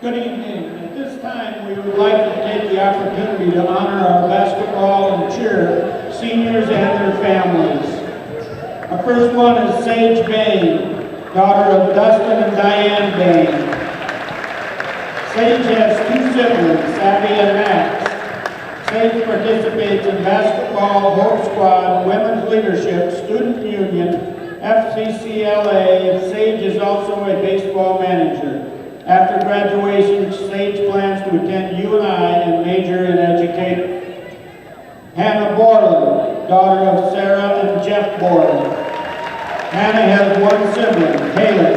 Good evening. At this time, we would like to take the opportunity to honor our basketball and cheer seniors and their families. Our first one is Sage Bain, daughter of Dustin and Diane Bain. Sage has two siblings, Abby and Max. Sage participates in basketball, Hope Squad, Women's Leadership, Student Union, FCCLA, and Sage is also a baseball manager. After graduation, Sage plans to attend UNI and major in education. Hannah Borland, daughter of Sarah and Jeff Borland. Hannah has one sibling, Haley.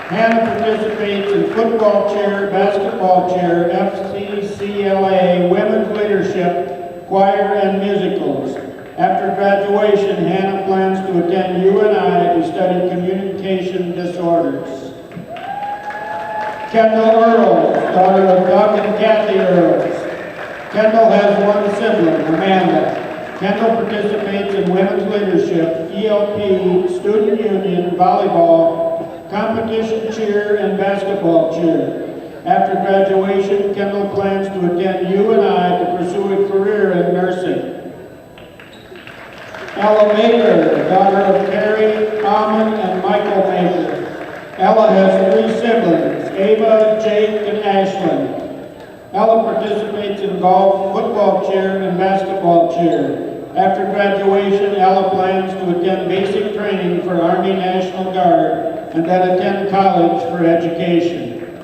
Hannah participates in football cheer, basketball cheer, FCCLA, women's leadership, choir, and musicals. After graduation, Hannah plans to attend UNI to study communication disorders. Kendall Earls, daughter of Doug and Kathy Earls. Kendall has one sibling, Amanda. Kendall participates in women's leadership, ELP, student union, volleyball, competition cheer, and basketball cheer. After graduation, Kendall plans to attend UNI to pursue a career in nursing. Ella Maker, daughter of Carrie, Almond, and Michael Maker. Ella has three siblings, Ava, Jake, and Ashlyn. Ella participates in golf, football cheer, and basketball cheer. After graduation, Ella plans to attend basic training for Army National Guard and then attend college for education.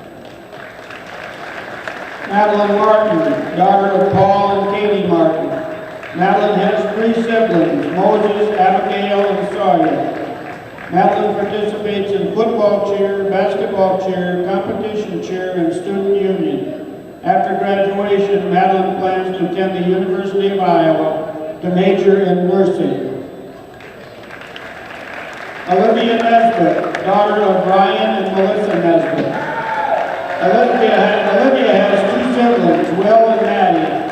Madeline Martin, daughter of Paul and Katie Martin. Madeline has three siblings, Moses, Abigail, and Sawyer. Madeline participates in football cheer, basketball cheer, competition cheer, and student union. After graduation, Madeline plans to attend the University of Iowa to major in nursing. Olivia Nesbitt, daughter of Ryan and Melissa Nesbitt. Olivia has two siblings, Will and Maddie.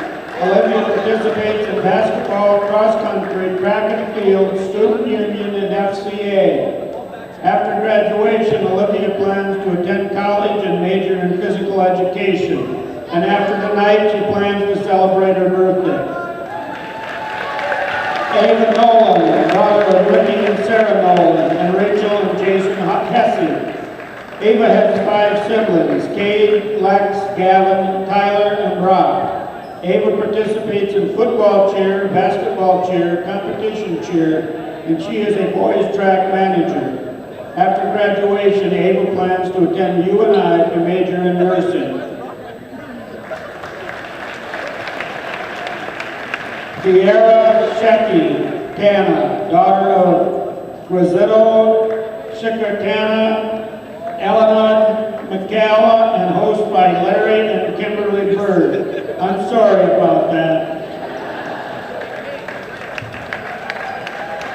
Olivia participates in basketball, cross-country, track and field, student union, and FCA. After graduation, Olivia plans to attend college and major in physical education. And after the night, she plans to celebrate her birthday. Ava Nolan, daughter of Ricky and Sarah Nolan, and Rachel and Jason Hesse. Ava has five siblings, Cade, Lex, Gavin, Tyler, and Brock. Ava participates in football cheer, basketball cheer, competition cheer, and she is a boys track manager. After graduation, Ava plans to attend UNI to major in nursing. Tiara Shecky Tana, daughter of Grisito Shikatana, Elena McCalla, and host by Larry and Kimberly Bird. I'm sorry about that.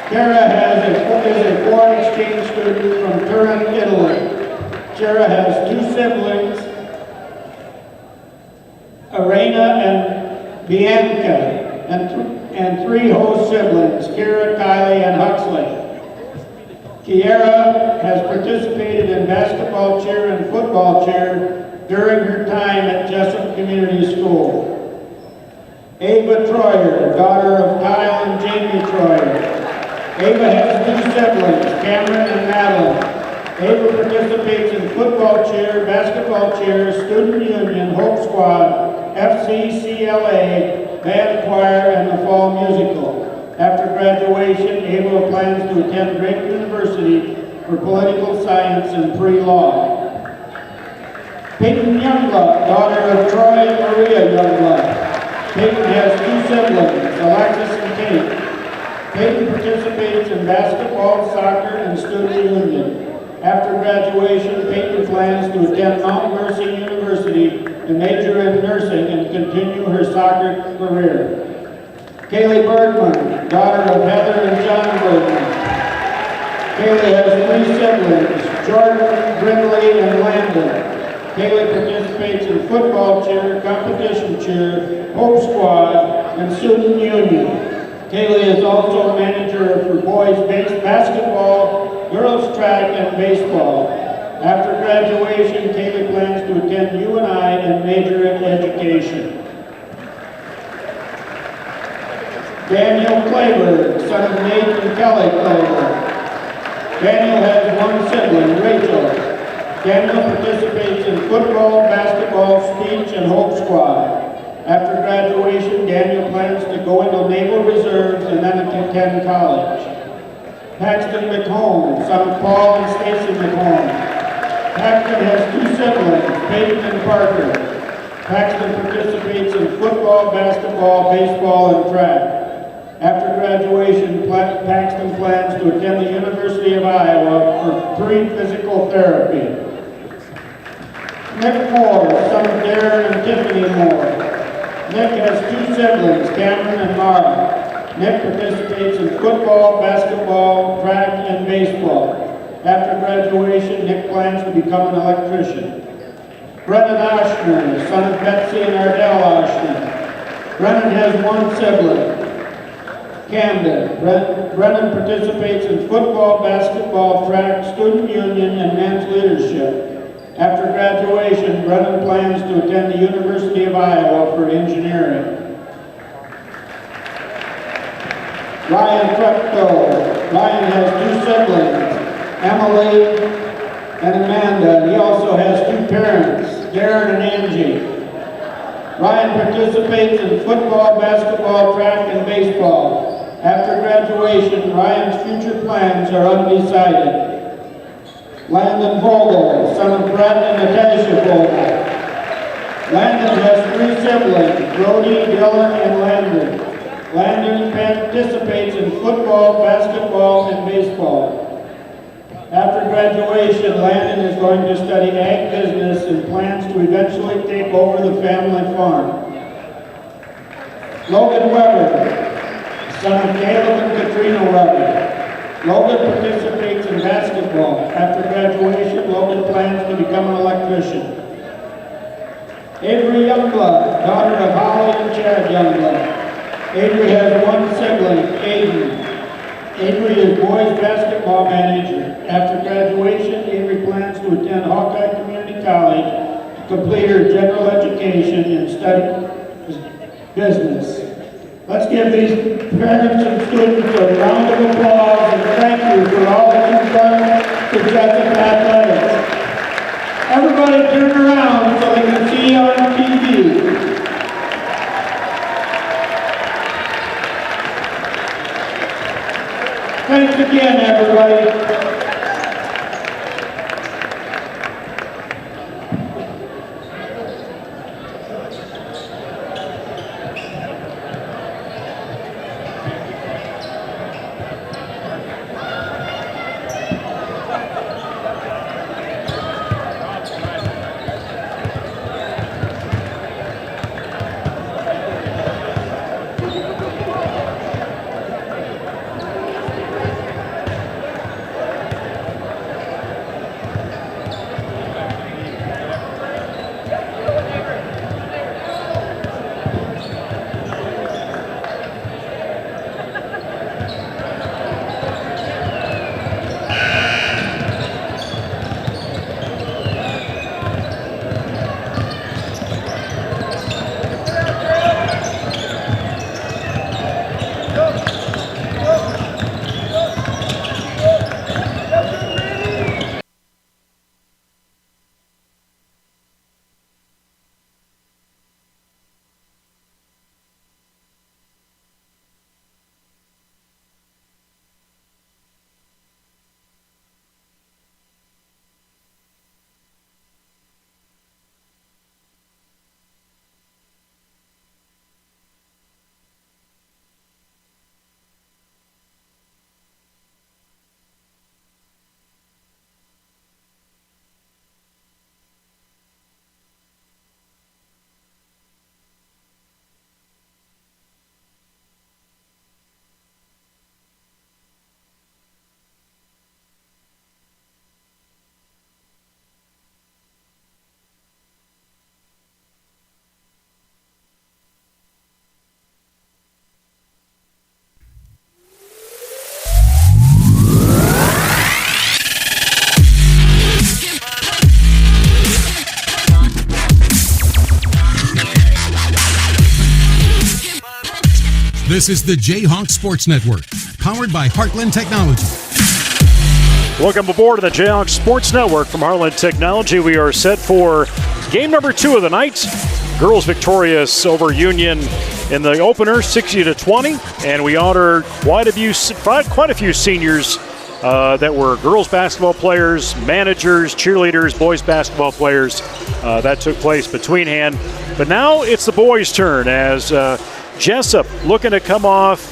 Kara is a foreign exchange student from Turin, Italy. Kara has two siblings, Arena and Bianca, and three host siblings, Kira, Kylie, and Huxley. Kiara has participated in basketball cheer and football cheer during her time at Jesup Community School. Ava Troyer, daughter of Kyle and Jamie Troyer. Ava has two siblings, Cameron and Madeline. Ava participates in football cheer, basketball cheer, student union, Hope Squad, FCCLA, band choir, and the fall musical. After graduation, Ava plans to attend Drake University for political science and pre-law. Peyton Youngblood, daughter of Troy and Maria Youngblood. Peyton has two siblings, Alexis and Kate. Peyton participates in basketball, soccer, and student union. After graduation, Peyton plans to attend Mount Mercy University to major in nursing and continue her soccer career. Kaylee Bergman, daughter of Heather and John Bergman. Kaylee has three siblings, Jordan, Brindley, and Landon. Kaylee participates in football cheer, competition cheer, Hope Squad, and student union. Kaylee is also manager for boys basketball, girls track, and baseball. After graduation, Kaylee plans to attend UNI and major in education. Daniel Claiborne, son of Nate and Kelly Claiborne. Daniel has one sibling, Rachel. Daniel participates in football, basketball, speech, and Hope Squad. After graduation, Daniel plans to go into Naval Reserves and then attend college. Paxton McHolm, son of Paul and Stacy McHolm. Paxton has two siblings, Peyton and Parker. Paxton participates in football, basketball, baseball, and track. After graduation, Paxton plans to attend the University of Iowa for pre-physical therapy. Nick Moore, son of Darren and Tiffany Moore. Nick has two siblings, Cameron and Mara. Nick participates in football, basketball, track, and baseball. After graduation, Nick plans to become an electrician. Brennan Oshner, son of Betsy and Ardell Oshner. Brennan has one sibling, Camden. Brennan participates in football, basketball, track, student union, and men's leadership. After graduation, Brennan plans to attend the University of Iowa for engineering. Ryan Treptow. Ryan has two siblings, Emily and Amanda. He also has two parents, Darren and Angie. Ryan participates in football, basketball, track, and baseball. After graduation, Ryan's future plans are undecided. Landon Vogel, son of Brett and Natasha Vogel. Landon has three siblings, Brody, Dylan, and Landon. Landon participates in football, basketball, and baseball. After graduation, Landon is going to study ag business and plans to eventually take over the family farm. Logan Weber, son of Caleb and Katrina Weber. Logan participates in basketball. After graduation, Logan plans to become an electrician. Avery Youngblood, daughter of Holly and Chad Youngblood. Avery has one sibling, Aiden. Avery is boys basketball manager. After graduation, Avery plans to attend Hawkeye Community College to complete her general education and study business. Let's give these parents and students a round of applause and thank you for all that you've done to Jesup Athletics. Everybody turn around so they can see you on TV. Thanks again, everybody. This is the J-Hawks Sports Network, powered by Heartland Technology. Welcome aboard to the J-Hawks Sports Network from Heartland Technology. We are set for game number 2 of the night. Girls victorious over Union in the opener, 60-20, and we honored quite a few seniors that were girls basketball players, managers, cheerleaders, boys basketball players. That took place between hand. But now it's the boys' turn as Jesup looking to come off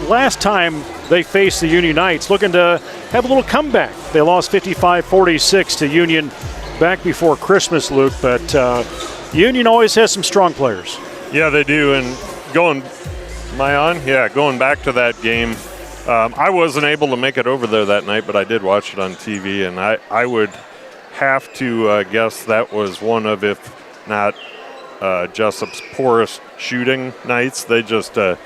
last time they faced the Union Knights, looking to have a little comeback. They lost 55-46 to Union back before Christmas, Luke, but Union always has some strong players. Yeah, they do. And going back to that game, I wasn't able to make it over there that night, but I did watch it on TV, and I would have to guess that was one of, if not Jesup's poorest shooting nights. They just, they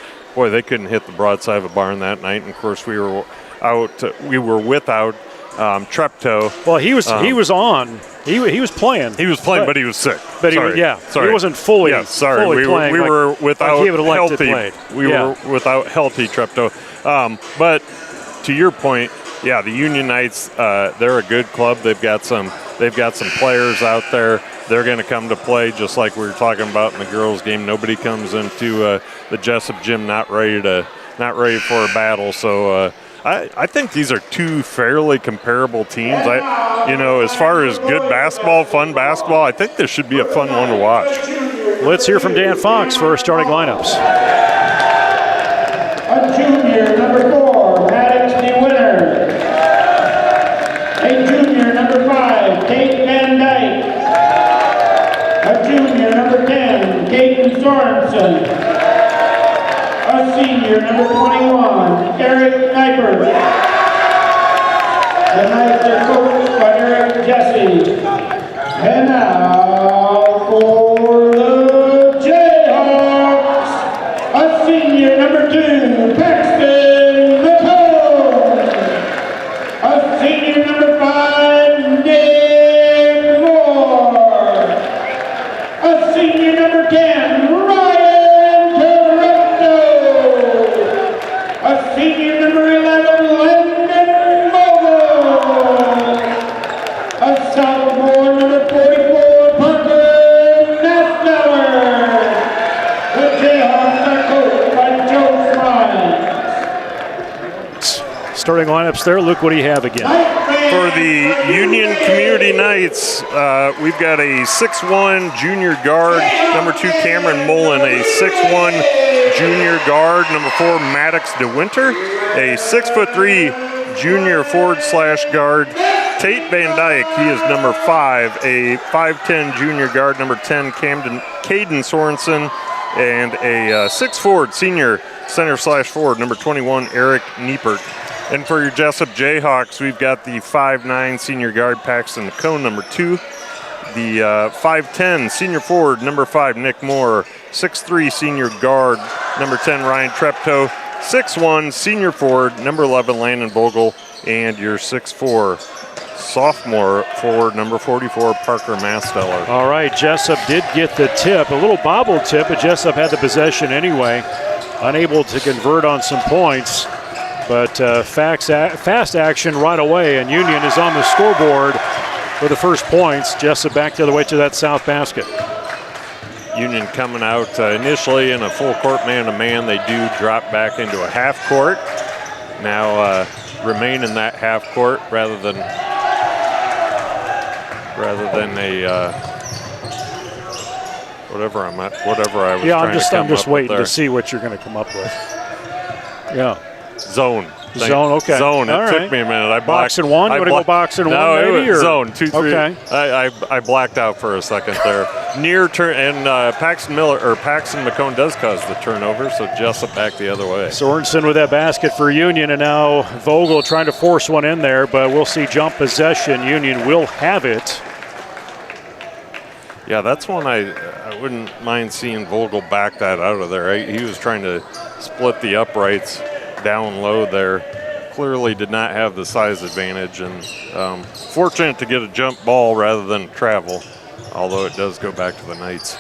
couldn't hit the broadside of a barn that night. And of course, we were without Treptow. Well, he was on. He was playing. He was playing, but he was sick. But he wasn't fully. Yeah, sorry. We were without healthy. We were without healthy Treptow. But to your point, yeah, the Union Knights, they're a good club. They've got some players out there. They're going to come to play, just like we were talking about in the girls' game. Nobody comes into the Jesup gym not ready for a battle. So I think these are two fairly comparable teams. As far as good basketball, fun basketball, I think this should be a fun one to watch. Let's hear from Dan Fox for our starting lineups. A junior, number 4, Maddox DeWinter. A junior, number 5, Kate Van Dyke. A junior, number 10, Caden Sorensen. A senior, number 21, Eric Kniper. The Knights are coached by Eric Jesse. And now for the J-Hawks, a senior, number 2, Paxton McComb. A senior, number 5, Nick Moore. A senior, number 10, Ryan Toronto. A senior, number 11, Landon Vogel. A sophomore, number 44, Parker Nassauer. The Jayhawks are coached by Joe Fries. Starting lineups there. Luke, what do you have again? For the Union Community Knights, we've got a 6'1" junior guard, number 2, Cameron Mullen, a 6'1" junior guard, number 4, Maddox DeWinter, a 6'3" junior forward/guard, Tate Van Dyke, he is number 5, a 5'10" junior guard, number 10, Caden Sorensen, and a 6'4" senior center/forward, number 21, Eric Niepert. And for your Jesup J-Hawks, we've got the 5'9" senior guard, Paxton McCone, number 2. The 5'10" senior forward, number 5, Nick Moore. 6'3" senior guard, number 10, Ryan Treptow. 6'1" senior forward, number 11, Landon Vogel. And your 6'4" sophomore forward, number 44, Parker Masteller. All right, Jesup did get the tip, a little bobble tip, but Jesup had the possession anyway. Unable to convert on some points. But fast action right away, and Union is on the scoreboard for the first points. Jesup back the other way to that south basket. Union coming out initially in a full court man-to-man. They do drop back into a half court. Now remain in that half court rather than a whatever I was trying to come I'm just up waiting with to see what you're going to come up with. Yeah. Zone. Okay. Zone. All It right. took me a minute. Box and one? You want to go box and one? No, maybe, it was or? zone. 2, 3. Okay. I blacked out for a second there. Near turn, and Paxton McCone does cause the turnover, so Jesup back the other way. Sorensen with that basket for Union, and now Vogel trying to force one in there, but we'll see jump possession. Union will have it. Yeah, that's one I wouldn't mind seeing Vogel back that out of there. He was trying to split the uprights down low there. Clearly did not have the size advantage, and fortunate to get a jump ball rather than travel, although it does go back to the Knights.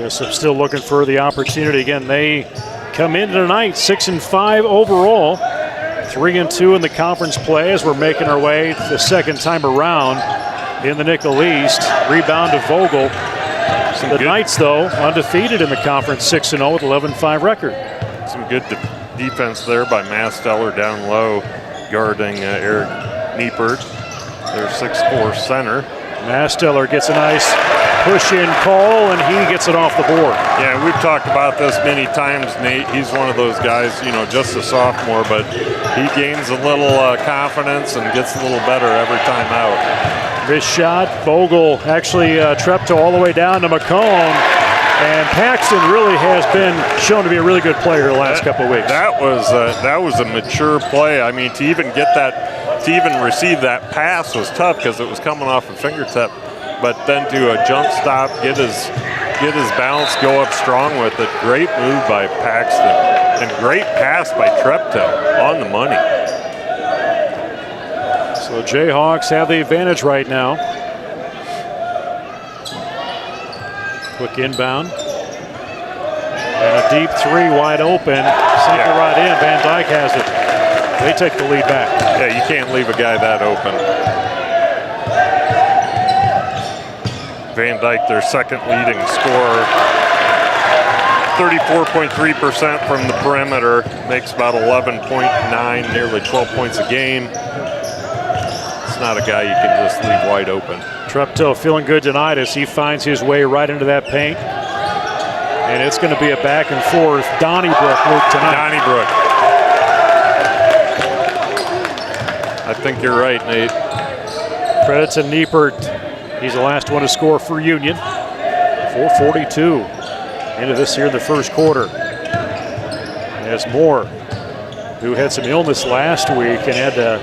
Jesup still looking for the opportunity. Again, they come in tonight 6-5 overall, 3-2 in the conference play as we're making our way the second time around in the Nickel East. Rebound to Vogel. The Knights, though, undefeated in the conference, 6-0 with 11-5 record. Some good defense there by Masteller down low, guarding Eric Niepert, their 6'4" center. Masteller gets a nice push-in call, and he gets it off the board. Yeah, we've talked about this many times, Nate. He's one of those guys, you know, just a sophomore, but he gains a little confidence and gets a little better every time out. This shot, Vogel actually Treptow all the way down to McCone, and Paxton really has been shown to be a really good player the last couple of weeks. That was a mature play. I mean, to even receive that pass was tough because it was coming off a fingertip. But then to a jump stop, get his balance, go up strong with it. Great move by Paxton, and great pass by Treptow on the money. So Jayhawks have the advantage right now. Quick inbound. And a deep three wide open. Sink it right in. Van Dyke has it. They take the lead back. Yeah, you can't leave a guy that open. Van Dyke, their second leading scorer. 34.3% from the perimeter. Makes about 11.9, nearly 12 points a game. Not a guy you can just leave wide open. Treptow feeling good tonight as he finds his way right into that paint. And it's going to be a back and forth Donnybrook move tonight. Donnybrook. I think you're right, Nate. Credit to Niepert. He's the last one to score for Union. 4:42 into this here in the first quarter. As Moore, who had some illness last week and had to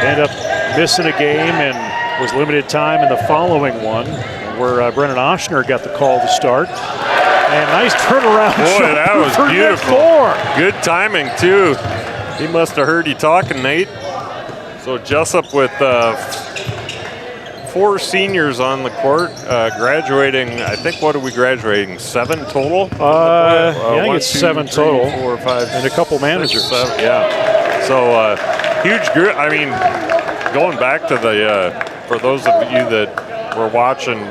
end up missing a game and was limited time in the following one, where Brennan Oshner got the call to start. And nice turnaround. Boy, that was beautiful. Good timing, too. He must have heard you talking, Nate. So Jesup with 4 seniors on the court, graduating, I think, what are we graduating, 7 total? I think it's 7 total. 4 or 5. And a couple managers. 6, 7, yeah. So huge group. I mean, going back to the, for those of you that were watching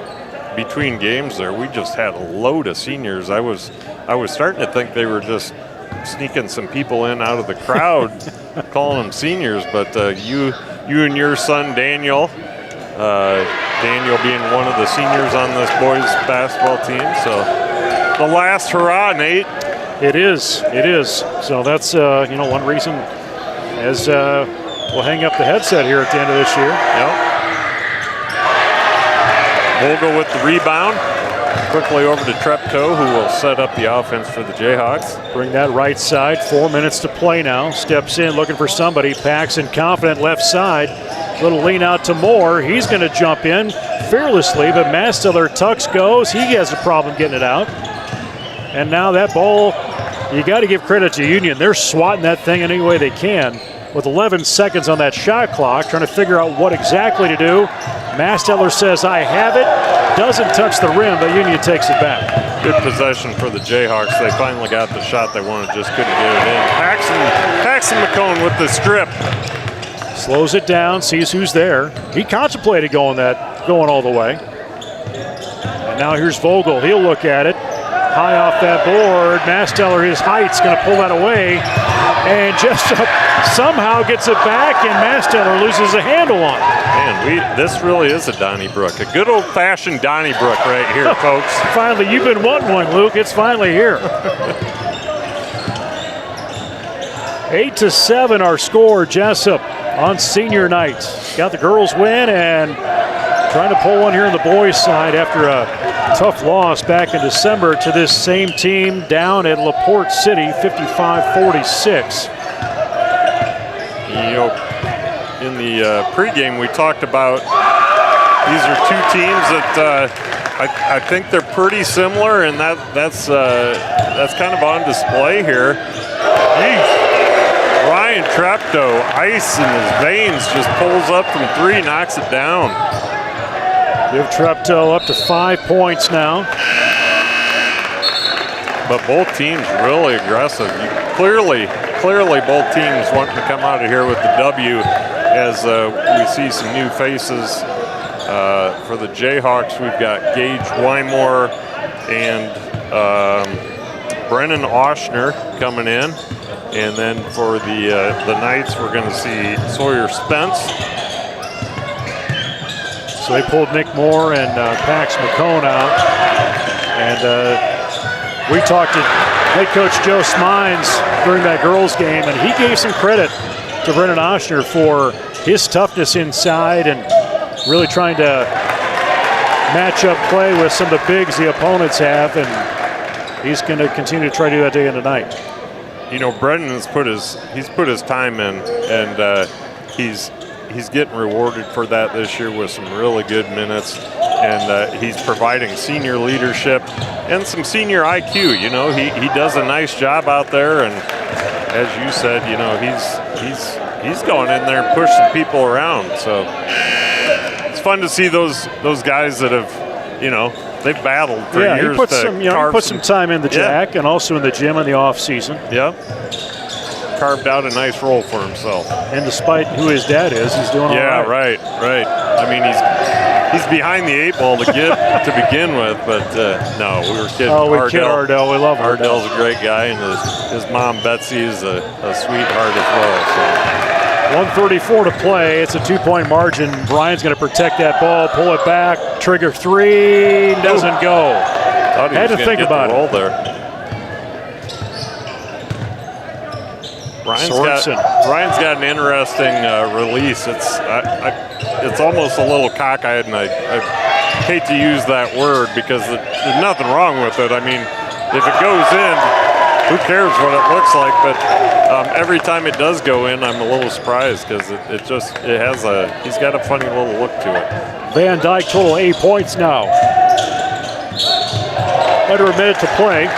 between games there, we just had a load of seniors. I was starting to think they were just sneaking some people in out of the crowd, calling them seniors. But you and your son Daniel, Daniel being one of the seniors on this boys basketball team. So the last hurrah, Nate. It is. So that's one reason as. We'll hang up the headset here at the end of this year. Yep. Vogel with the rebound. Quickly over to Treptow, who will set up the offense for the Jayhawks. Bring that right side. 4 minutes to play now. Steps in looking for somebody. Paxton confident left side. Little lean out to Moore. He's going to jump in fearlessly, but Masteller tucks goes. He has a problem getting it out. And now that ball, you got to give credit to Union. They're swatting that thing any way they can. With 11 seconds on that shot clock, trying to figure out what exactly to do. Masteller says, I have it. Doesn't touch the rim, but Union takes it back. Good possession for the Jayhawks. They finally got the shot they wanted, just couldn't get it in. Paxton McCone with the strip. Slows it down, sees who's there. He contemplated going all the way. And now here's Vogel. He'll look at it. High off that board. Masteller, his height's going to pull that away. And Jesup somehow gets it back, and Masteller loses a handle on it. Man, this really is a Donnybrook. A good old-fashioned Donnybrook right here, folks. Finally, you've been wanting one, Luke. It's finally here. 8-7 our score, Jesup on senior night. Got the girls win and trying to pull one here on the boys' side after a tough loss back in December to this same team down at LaPorte City, 55-46. You know, in the pregame we talked about these are two teams that I think they're pretty similar, and that's kind of on display here. Jeez. Ryan Treptow, ice in his veins, just pulls up from 3, knocks it down. Give Treptow up to 5 points now. but both teams really aggressive. Clearly both teams wanting to come out of here with the W, as we see some new faces. For the Jayhawks, we've got Gage Wymore and Brennan Oshner coming in. And then for the Knights, we're going to see Sawyer Spence. So they pulled Nick Moore and Pax McCone out. And we talked to head coach Joe Smines during that girls game, and he gave some credit to Brennan Oshner for his toughness inside and really trying to match up play with some of the bigs the opponents have, and he's going to continue to try to do that day and tonight. You know, Brendan has put his time in, and he's getting rewarded for that this year with some really good minutes, and he's providing senior leadership and some senior IQ. You know, he does a nice job out there, and as you said, you know, he's going in there and pushing people around. So it's fun to see those guys that have, you know, they've battled for years. He put some time in the Jack and also in the gym in the off season. Yeah. Carved out a nice role for himself. And despite who his dad is, he's doing all right. Yeah, right. I mean, he's behind the 8 ball to begin with, but no, we were kidding. Oh, we kid Ardell. We love Ardell. Ardell's a great guy, and his mom Betsy is a sweetheart as well. So. 1:34 to play. It's a 2-point margin. Brian's going to protect that ball, pull it back, trigger 3, doesn't go. Had to think about it. There. Brian's got an interesting release. It's almost a little cockeyed, and I hate to use that word because there's nothing wrong with it. I mean, if it goes in, who cares what it looks like? But every time it does go in, I'm a little surprised because he's got a funny little look to it. Van Dyke total 8 points now. Under a minute to play.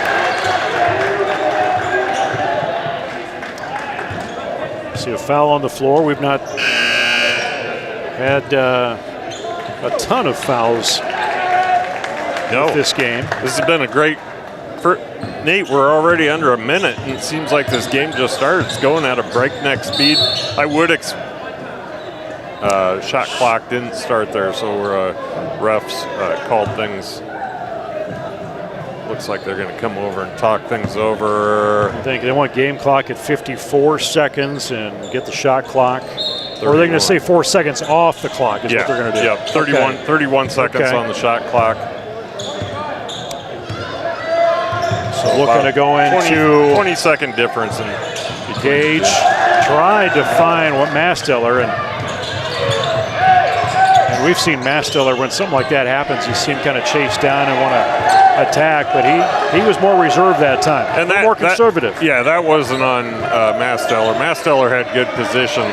See a foul on the floor. We've not had a ton of fouls in this game. This has been a great. Nate, we're already under a minute, and it seems like this game just started. It's going at a breakneck speed. I would shot clock didn't start there, so refs called things. Looks like they're going to come over and talk things over. I think they want game clock at 54 seconds and get the shot clock. 31. Or are they going to say 4 seconds off the clock is what they're going to do? Yeah, 31 seconds on the shot clock. So looking to go into 20-second difference. Gage tried to find Masteller, and we've seen Masteller when something like that happens, you see him kind of chase down and want to attack, but he was more reserved that time, and more conservative. That wasn't on Masteller. Masteller had good position.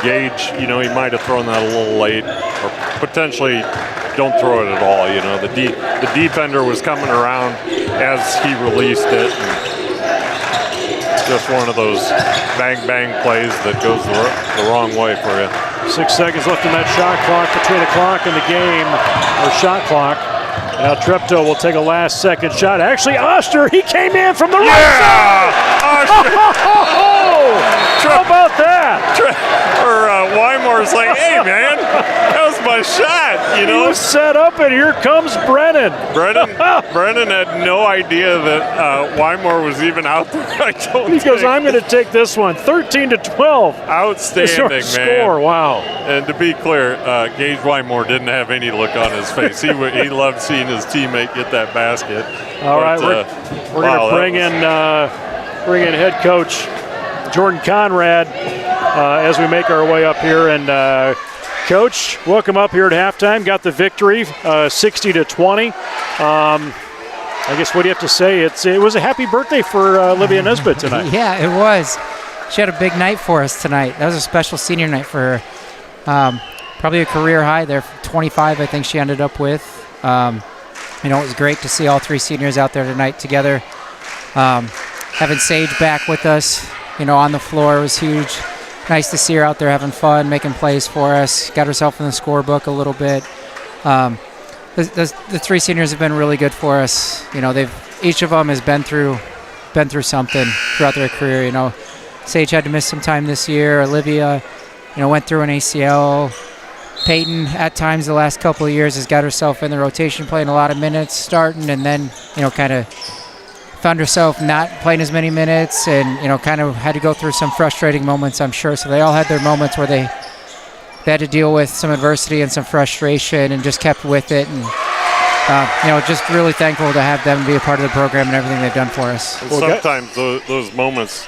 Gage, you know, he might have thrown that a little late, or potentially don't throw it at all. You know, the defender was coming around as he released it. Just one of those bang plays that goes the wrong way for you. 6 seconds left in that shot clock, between the clock and the game, or shot clock. Now Treptow will take a last second shot. Actually, Oster, he came in from the right side. How about that? Wymore's like, hey man, that was my shot. You know, he was set up, and here comes Brennan. Brennan had no idea that Wymore was even out there. He goes, I'm going to take this one. 13-12. Outstanding, man. Score. Wow. And to be clear, Gage Wymore didn't have any look on his face. He loved seeing his teammate get that basket. All right, we're going to bring in head coach Jordan Conrad as we make our way up here. And Coach, welcome up here at halftime. Got the victory, 60-20. I guess what do you have to say? It was a happy birthday for Olivia Nesbitt tonight. Yeah, it was. She had a big night for us tonight. That was a special senior night for her. Probably a career high there, 25 I think she ended up with. It was great to see all three seniors out there tonight together. Having Sage back with us, on the floor was huge. Nice to see her out there having fun, making plays for us. Got herself in the scorebook a little bit. The three seniors have been really good for us. They've each of them has been through something throughout their career. You know, Sage had to miss some time this year. Olivia, you know, went through an ACL. Peyton, at times the last couple of years, has got herself in the rotation, playing a lot of minutes, starting, and then, you know, kind of found herself not playing as many minutes, and, you know, kind of had to go through some frustrating moments, I'm sure. So they all had their moments where they had to deal with some adversity and some frustration, and just kept with it. And you know, just really thankful to have them be a part of the program and everything they've done for us. And sometimes those moments,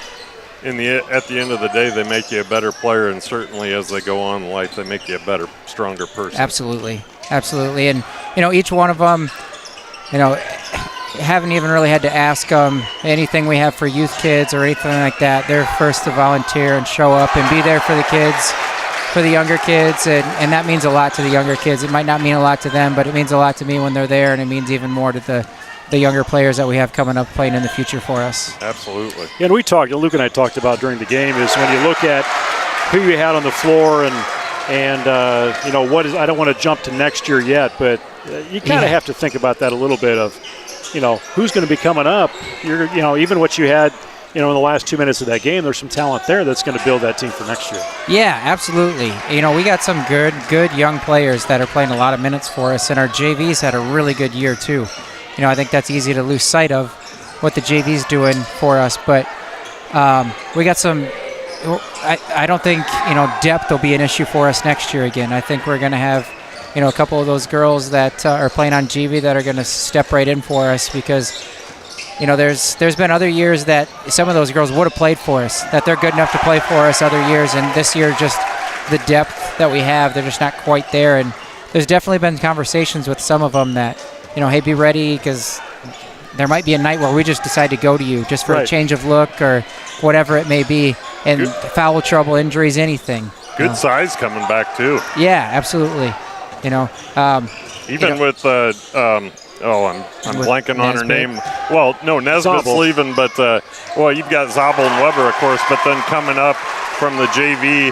at the end of the day, they make you a better player, and certainly as they go on in life, they make you a better, stronger person. Absolutely, absolutely. And, you know, each one of them, you know, haven't even really had to ask them anything we have for youth kids or anything like that. They're first to volunteer and show up and be there for the kids, for the younger kids, and that means a lot to the younger kids. It might not mean a lot to them, but it means a lot to me when they're there, and it means even more to the younger players that we have coming up playing in the future for us. Absolutely. Yeah, and Luke and I talked about during the game is when you look at who you had on the floor and you know, I don't want to jump to next year yet, but you kind of have to think about that a little bit of, you know, who's going to be coming up. You know, even what you had, you know, in the last 2 minutes of that game, there's some talent there that's going to build that team for next year. Yeah, absolutely. You know, we got some good young players that are playing a lot of minutes for us, and our JVs had a really good year too. You know, I think that's easy to lose sight of what the JV's doing for us, but we got some. I don't think, you know, depth will be an issue for us next year again. I think we're going to have, you know, a couple of those girls that are playing on JV that are going to step right in for us, because, you know, there's been other years that some of those girls would have played for us, that they're good enough to play for us other years, and this year just the depth that we have, they're just not quite there. And there's definitely been conversations with some of them that, you know, hey, be ready, because there might be a night where we just decide to go to you just for a change of look or whatever it may be, and foul trouble, injuries, anything. Good size coming back too. Yeah, absolutely. You know, even with I'm blanking on her name. Well, no, Nesbitt's leaving, but well, you've got Zabel and Weber, of course, but then coming up from the JV.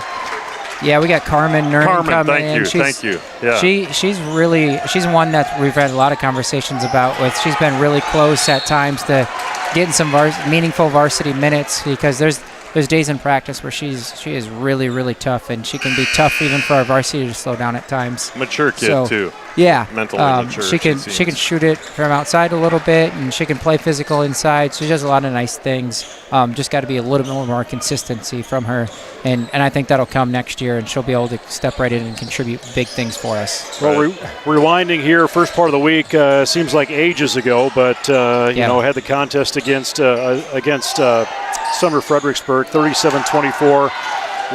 Yeah, we got Carmen Nerman coming in. Thank you. Yeah. She's one that we've had a lot of conversations about with. She's been really close at times to getting some meaningful varsity minutes, because there's days in practice where she is really, really tough, and she can be tough even for our varsity to slow down at times. Mature kid too. Yeah, mentally mature. She can shoot it from outside a little bit, and she can play physical inside. She does a lot of nice things. Just got to be a little bit more consistency from her, and I think that'll come next year, and she'll be able to step right in and contribute big things for us. Well, rewinding here, first part of the week seems like ages ago, but you know, had the contest against Sumner Fredericksburg, 37-24,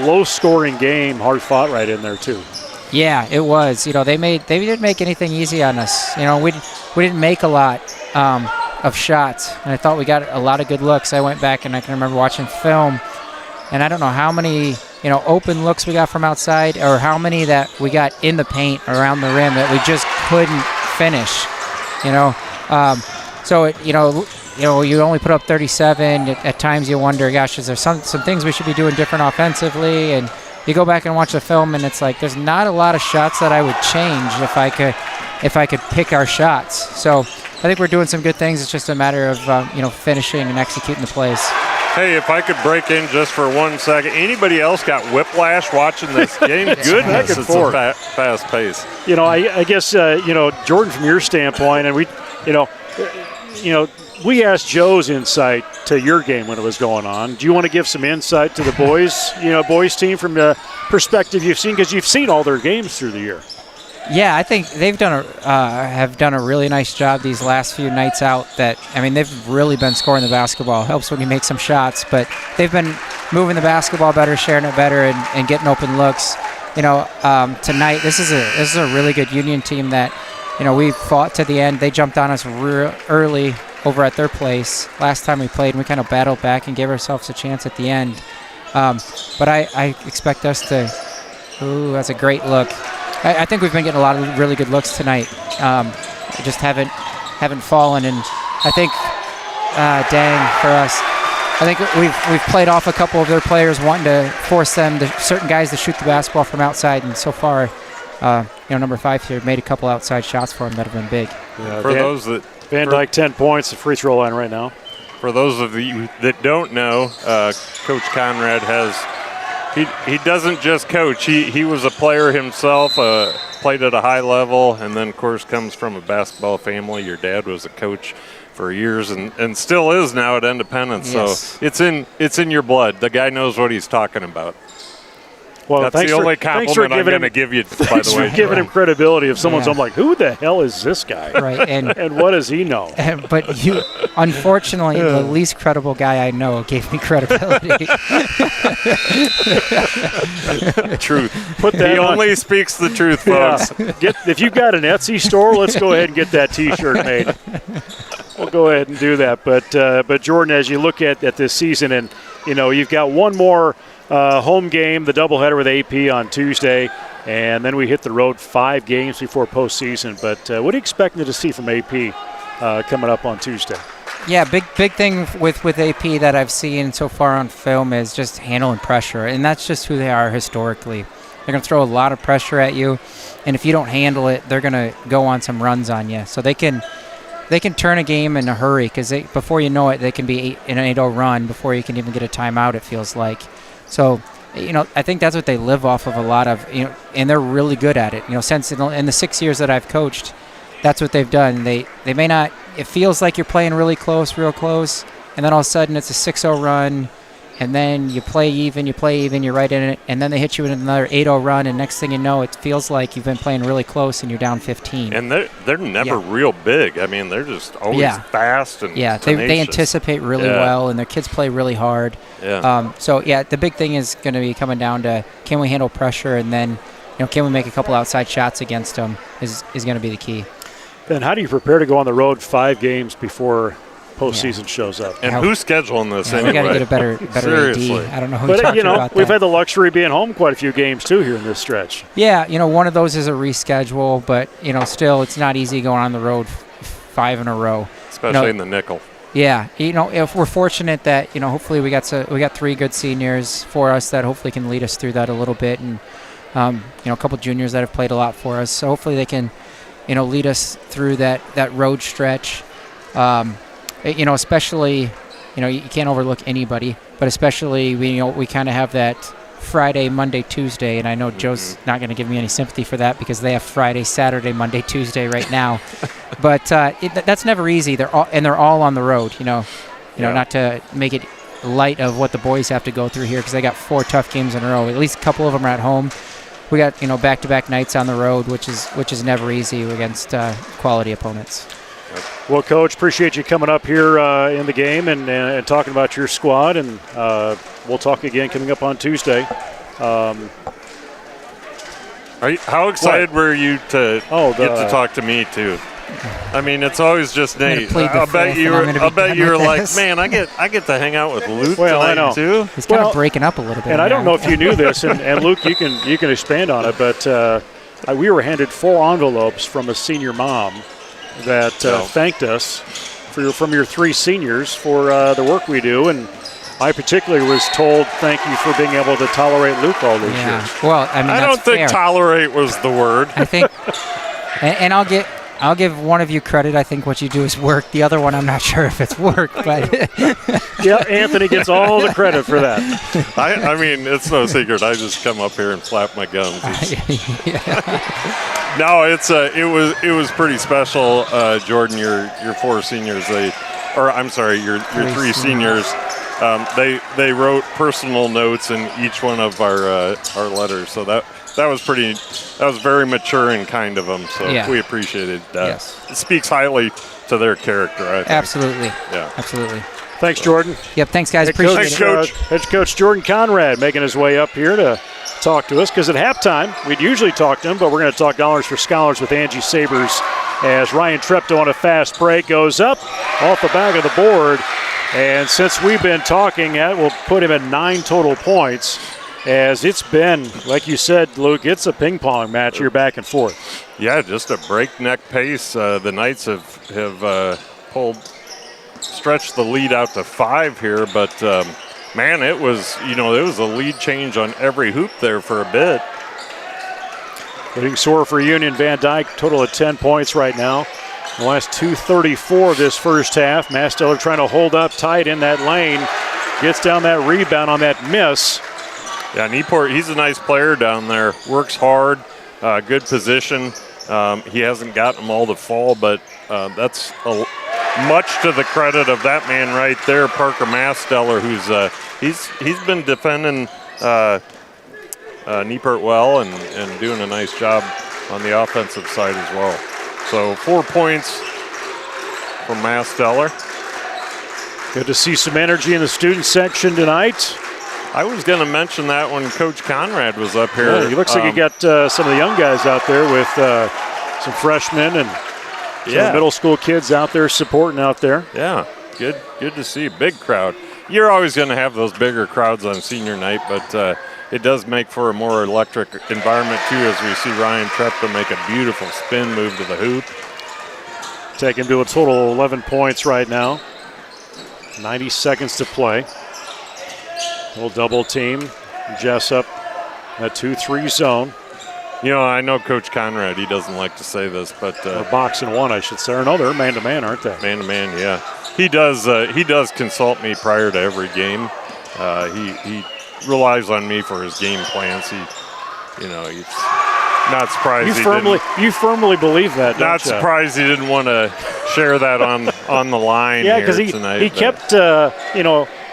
low-scoring game, hard fought right in there too. Yeah, it was. You know, they didn't make anything easy on us. You know, we didn't make a lot of shots, and I thought we got a lot of good looks. I went back and I can remember watching film, and I don't know how many, you know, open looks we got from outside, or how many that we got in the paint around the rim that we just couldn't finish. You know, so you only put up 37. At times you wonder, gosh, is there some things we should be doing different offensively? And you go back and watch the film, and it's like there's not a lot of shots that I would change if I could pick our shots. So I think we're doing some good things. It's just a matter of finishing and executing the plays. Hey, if I could break in just for 1 second, anybody else got whiplash watching this game? Goodness, it's a fast pace. You know, I guess Jordan, from your standpoint, and we asked Joe's insight to your game when it was going on. Do you want to give some insight to the boys team from the perspective you've seen, because you've seen all their games through the year? Yeah, I think they've have done a really nice job these last few nights out. They've really been scoring the basketball. Helps when you make some shots, but they've been moving the basketball better, sharing it better, and getting open looks. You know, tonight this is a really good Union team that, you know, we fought to the end. They jumped on us early over at their place last time we played, and we kind of battled back and gave ourselves a chance at the end. But I expect us to. Ooh, that's a great look. I think we've been getting a lot of really good looks tonight. Just haven't fallen, and I think, for us, I think we've played off a couple of their players, wanting to force certain guys to shoot the basketball from outside, and so far, number 5 here made a couple outside shots for them that have been big. For those that Van Dyke 10 points, the free throw line right now. For those of you that don't know, Coach Conrad he doesn't just coach. He was a player himself, played at a high level, and then, of course, comes from a basketball family. Your dad was a coach for years and still is now at Independence. Yes. So it's in your blood. The guy knows what he's talking about. Well, that's the only compliment I'm going to give you, by the way. Thanks for giving him credibility. If someone's I'm like, who the hell is this guy? Right, and what does he know? But you, unfortunately, the least credible guy I know gave me credibility. Truth. Put that he on. only speaks the truth, folks. If you've got an Etsy store, let's go ahead and get that T-shirt made. We'll go ahead and do that. But Jordan, as you look at this season, and you've got one more home game, the doubleheader with AP on Tuesday, and then we hit the road 5 games before postseason. But what are you expecting to see from AP coming up on Tuesday? Yeah, big thing with AP that I've seen so far on film is just handling pressure, and that's just who they are historically. They're going to throw a lot of pressure at you, and if you don't handle it, they're going to go on some runs on you. So they can turn a game in a hurry because before you know it, they can be in an 8-0 run before you can even get a timeout, it feels like. So, I think that's what they live off of a lot of, and they're really good at it. Since in the 6 years that I've coached, that's what they've done. They may not, it feels like you're playing real close, and then all of a sudden it's a 6-0 run, and then you play even, you're right in it, and then they hit you with another 8-0 run, and next thing you know, it feels like you've been playing really close and you're down 15. And they're never real big. I mean, they're just always fast and they anticipate really well, and their kids play really hard. Yeah. The big thing is going to be coming down to, can we handle pressure, and then can we make a couple outside shots against them is going to be the key. Ben, how do you prepare to go on the road 5 games before postseason shows up? And who's scheduling this anyway? We got to get a better Seriously. AD. I don't know who talked about that. We've had the luxury of being home quite a few games too here in this stretch. Yeah, one of those is a reschedule, but still it's not easy going on the road 5 in a row, especially in the nickel. Yeah, if we're fortunate that hopefully we got 3 good seniors for us that hopefully can lead us through that a little bit, and a couple juniors that have played a lot for us. So hopefully they can lead us through that road stretch. Especially, you can't overlook anybody, but especially we kind of have that Friday, Monday, Tuesday, and I know Joe's not going to give me any sympathy for that because they have Friday, Saturday, Monday, Tuesday right now. But that's never easy. They're all on the road. Not to make it light of what the boys have to go through here because they got 4 tough games in a row. At least a couple of them are at home. We got back-to-back nights on the road, which is never easy against quality opponents. Well, Coach, appreciate you coming up here in the game and talking about your squad, and we'll talk again coming up on Tuesday. How excited were you to get to talk to me too? I mean, it's always just Nate. I'll bet you were like, man, I get to hang out with Luke tonight too. He's kind of breaking up a little bit. And I don't know if you knew this, and Luke, you can expand on it, but we were handed 4 envelopes from a senior mom that thanked us from your 3 seniors for the work we do, and I particularly was told thank you for being able to tolerate Luke all these years. Well, I mean, I don't think tolerate was the word. I think, and I'll give one of you credit. I think what you do is work. The other one, I'm not sure if it's work, but yeah, Anthony gets all the credit for that. I mean, it's no secret. I just come up here and flap my gums. No, it was pretty special, Jordan. Your 4 seniors, your 3 seniors. They wrote personal notes in each one of our letters. So that was very mature and kind of them. So we appreciated that. Yes. It speaks highly to their character, I think. Absolutely. Yeah. Absolutely. Thanks, Jordan. Yep. Thanks, guys. Appreciate it. Head coach Jordan Conrad making his way up here to talk to us because at halftime we'd usually talk to him, but we're going to talk Dollars for Scholars with Angie Sabers as Ryan Treptow on a fast break goes up off the back of the board. And since we've been talking, that will put him at 9 total points as it's been, like you said, Luke, it's a ping pong match here back and forth. Yeah, just a breakneck pace. The Knights have stretched the lead out to 5 here, but man, it was a lead change on every hoop there for a bit. Leading scorer for Union, Van Dyke, total of 10 points right now. The last 2:34 of this first half. Masteller trying to hold up tight in that lane. Gets down that rebound on that miss. Yeah, Newport, he's a nice player down there. Works hard, good position. He hasn't gotten them all to fall, but that's much to the credit of that man right there, Parker Masteller, who's he's been defending Newport well and doing a nice job on the offensive side as well. So 4 points from Masteller. Good to see some energy in the student section tonight. I was going to mention that when Coach Conrad was up here. Yeah, he looks like he got some of the young guys out there with some freshmen and some middle school kids out there supporting out there. Yeah, good to see. Big crowd. You're always going to have those bigger crowds on senior night, but it does make for a more electric environment too, as we see Ryan Trepka make a beautiful spin move to the hoop. Taking to a total of 11 points right now. 90 seconds to play. Little double team. Jesup, a 2-3 zone. You know, I know Coach Conrad, he doesn't like to say this, but or box and one, I should say. Or no, they're man-to-man, aren't they? Man-to-man, yeah. He does consult me prior to every game. He relies on me for his game plans. He's not surprised. You firmly believe that, don't Not you? surprised he didn't want to share that on the line. Yeah, because he kept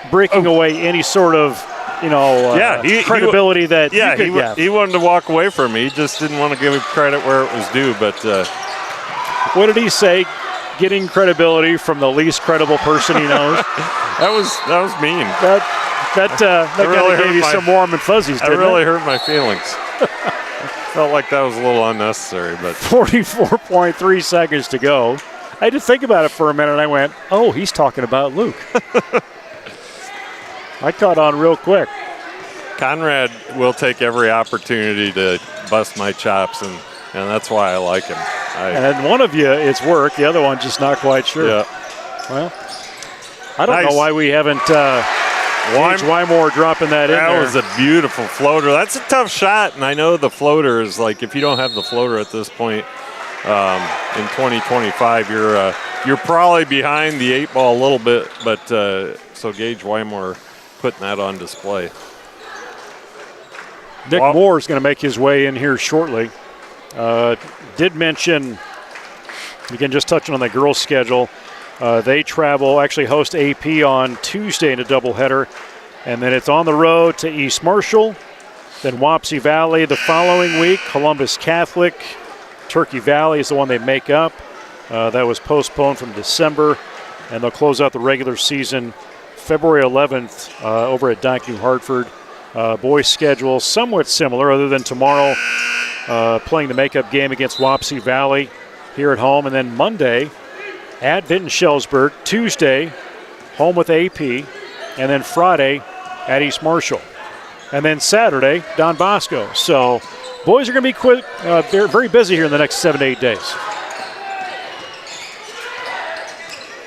breaking away any sort of credibility that you could have. He wanted to walk away from me. He just didn't want to give credit where it was due. But what did he say? Getting credibility from the least credible person he knows. that was mean. That really gave you some warm and fuzzies, didn't it? It really hurt my feelings. Felt like that was a little unnecessary. But 44.3 seconds to go. I had to think about it for a minute. I went, oh, he's talking about Luke. I caught on real quick. Conrad will take every opportunity to bust my chops, and that's why I like him. And one of you, it's work. The other one, just not quite sure. Yeah. Well, I don't know why we haven't Wymore dropping that in there. That was a beautiful floater. That's a tough shot, and I know the floater is like, if you don't have the floater at this point in 2025, you're probably behind the 8 ball a little bit, but so Gage Wymore putting that on display. Nick Moore is going to make his way in here shortly. Did mention, again, just touching on the girls' schedule, they host AP on Tuesday in a doubleheader, and then it's on the road to East Marshall, then Wapsie Valley the following week, Columbus Catholic. Turkey Valley is the one they make up. That was postponed from December, and they'll close out the regular season February 11th over at Dyke New Hartford. Boys' schedule somewhat similar, other than tomorrow playing the makeup game against Wapsie Valley here at home, and then Monday at Vinton Shellsburg, Tuesday home with AP, and then Friday at East Marshall, and then Saturday Don Bosco. So boys are going to be they're very busy here in the next 7 to 8 days.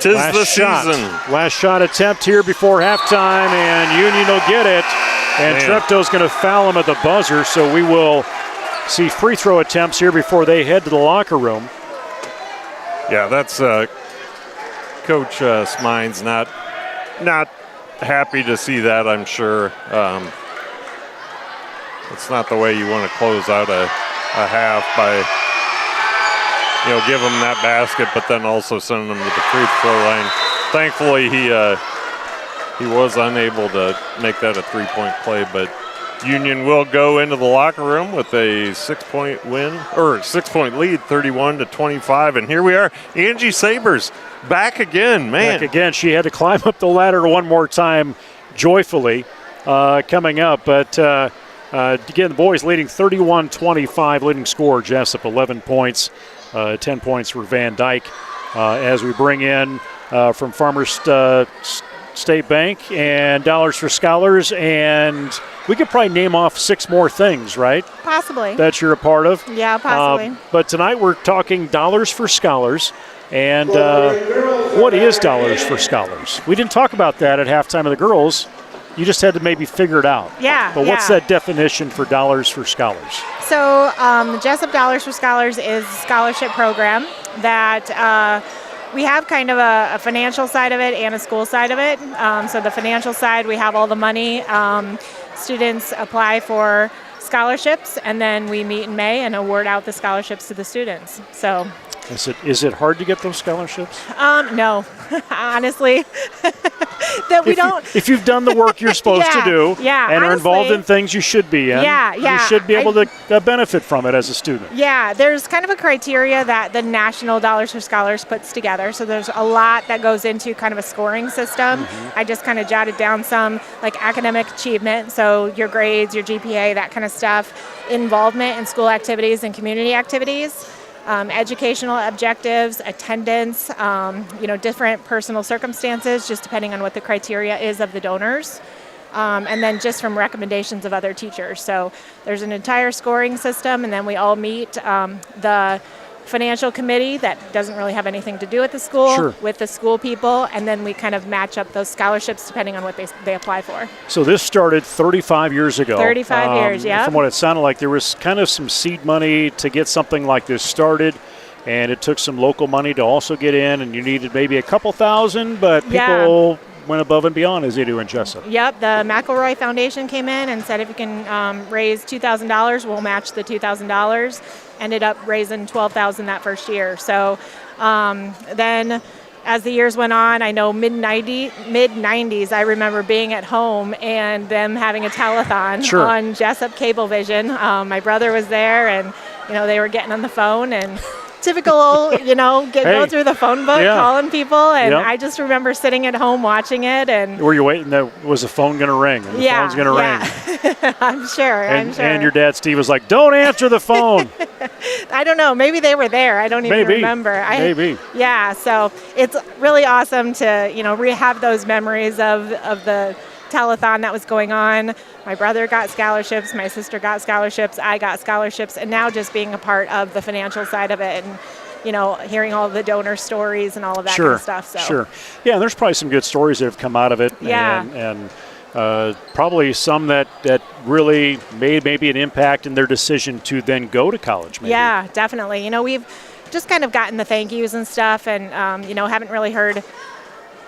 Tis the season. Last shot attempt here before halftime, and Union will get it. And Trepto's going to foul him at the buzzer, so we will see free throw attempts here before they head to the locker room. Yeah, that's Coach Smines not happy to see that, I'm sure. It's not the way you want to close out a half by, give them that basket, but then also sending them to the free throw line. Thankfully, he was unable to make that a three-point play, but Union will go into the locker room with a 6-point win, or 6-point lead, 31-25. And here we are, Angie Sabers back again, man. Back again. She had to climb up the ladder one more time joyfully coming up. But again, the boys leading 31-25, leading scorer Jesup, 11 points, 10 points for Van Dyke. As we bring in from Farmers State Bank and Dollars for Scholars, and we could probably name off 6 more things, right? Possibly. That you're a part of. Yeah, possibly. But tonight we're talking Dollars for Scholars, and what is Dollars for Scholars? We didn't talk about that at halftime of the girls. You just had to maybe figure it out. Yeah. But what's that definition for Dollars for Scholars? So the Jesup Dollars for Scholars is a scholarship program that we have kind of a financial side of it and a school side of it. So the financial side, we have all the money. Students apply for scholarships, and then we meet in May and award out the scholarships to the students. So. Is it hard to get those scholarships? No, honestly. That we don't. If you've done the work you're supposed to do, and honestly, are involved in things you should be in, you should be able to benefit from it as a student. Yeah, there's kind of a criteria that the National Dollars for Scholars puts together. So there's a lot that goes into kind of a scoring system. I just kind of jotted down some like academic achievement, so your grades, your GPA, that kind of stuff, involvement in school activities and community activities. Educational objectives, attendance, different personal circumstances, just depending on what the criteria is of the donors. And then just from recommendations of other teachers. So there's an entire scoring system, and then we all meet the financial committee that doesn't really have anything to do with the school, with the school people, and then we kind of match up those scholarships depending on what they apply for. So this started 35 years ago. 35 years, yeah. From what it sounded like, there was kind of some seed money to get something like this started, and it took some local money to also get in, and you needed maybe a couple thousand, but people went above and beyond as they do in Jesup. Yep, the McElroy Foundation came in and said if you can raise $2,000, we'll match the $2,000. Ended up raising $12,000 that first year. So then as the years went on, I know mid-90s, I remember being at home and them having a telethon on Jesup Cablevision. My brother was there, and they were getting on the phone and typical, going through the phone book, calling people, and I just remember sitting at home watching it. And were you waiting? Was the phone going to ring? And the phone's going to ring. I'm sure. And your dad, Steve, was like, "Don't answer the phone." I don't know. Maybe they were there. I don't even remember. Maybe. Yeah. So it's really awesome to have those memories of the telethon that was going on. My brother got scholarships, my sister got scholarships, I got scholarships, and now just being a part of the financial side of it and hearing all the donor stories and all of that kind of stuff. So yeah, there's probably some good stories that have come out of it. And probably some that really made maybe an impact in their decision to then go to college. Maybe. Yeah, definitely. We've just kind of gotten the thank yous and stuff, and haven't really heard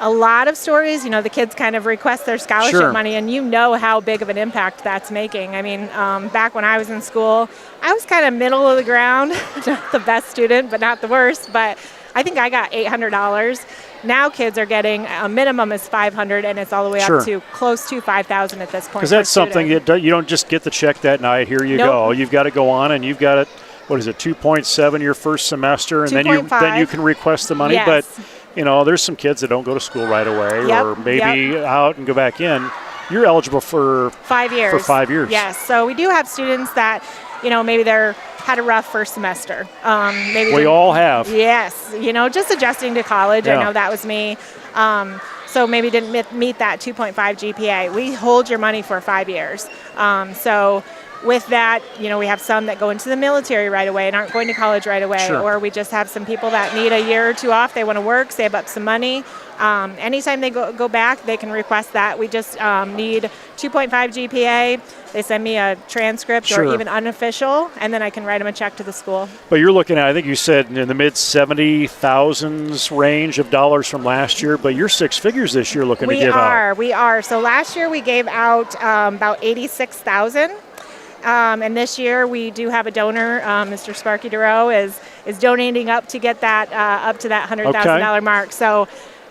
a lot of stories. The kids kind of request their scholarship money, and how big of an impact that's making. I mean, back when I was in school, I was kind of middle of the ground, not the best student, but not the worst. But I think I got $800. Now kids are getting a minimum is $500, and it's all the way up to close to $5,000 at this point. Because that's something you don't just get the check that night. Here you go. You've got to go on, and you've got it. What is it? 2.7 your first semester, and then you can request the money. Yes. But there's some kids that don't go to school right away, or maybe out and go back in. You're eligible for 5 years. For 5 years. Yes. So we do have students that, maybe they're had a rough first semester. Maybe we all have. Yes. Just adjusting to college. I know that was me. So maybe didn't meet that 2.5 GPA. We hold your money for 5 years. So with that, we have some that go into the military right away and aren't going to college right away. Or we just have some people that need a year or two off. They want to work, save up some money. Anytime they go back, they can request that. We just need 2.5 GPA. They send me a transcript or even unofficial, and then I can write them a check to the school. But you're looking at, I think you said in the mid 70,000s range of dollars from last year, but you're six figures this year looking to give out. We are. So last year we gave out about 86,000. And this year we do have a donor, Mr. Sparky Duro is donating up to get that up to that $100,000 mark. So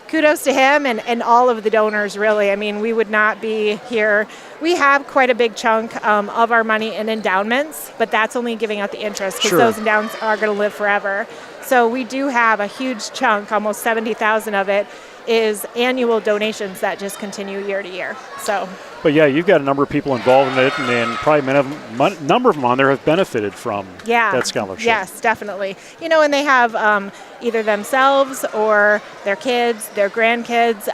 kudos to him and all of the donors, really. I mean, we would not be here. We have quite a big chunk of our money in endowments, but that's only giving out the interest because those endowments are going to live forever. So we do have a huge chunk, almost 70,000 of it, is annual donations that just continue year to year. So. But yeah, you've got a number of people involved in it, and probably a number of them on there have benefited from that scholarship. Yes, definitely. And they have either themselves or their kids, their grandkids.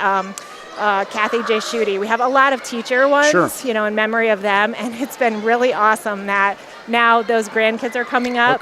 Kathy J. Schutte. We have a lot of teacher ones, in memory of them, and it's been really awesome that now those grandkids are coming up.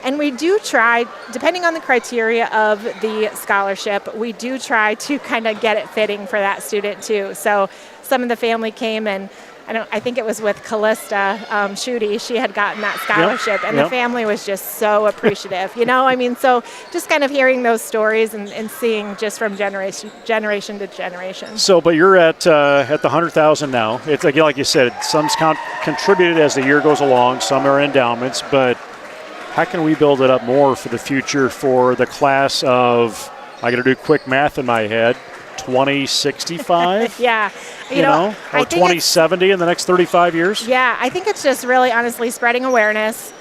And we do try, depending on the criteria of the scholarship, we do try to kind of get it fitting for that student too. So some of the family came and I think it was with Callista Schutte. She had gotten that scholarship, and the family was just so appreciative. So just kind of hearing those stories and seeing just from generation to generation. So, but you're at the 100,000 now. It's like you said, some's contributed as the year goes along. Some are endowments, but how can we build it up more for the future for the class of? I got to do quick math in my head. 2065? Yeah. Or 2070 in the next 35 years? Yeah, I think it's just really honestly spreading awareness,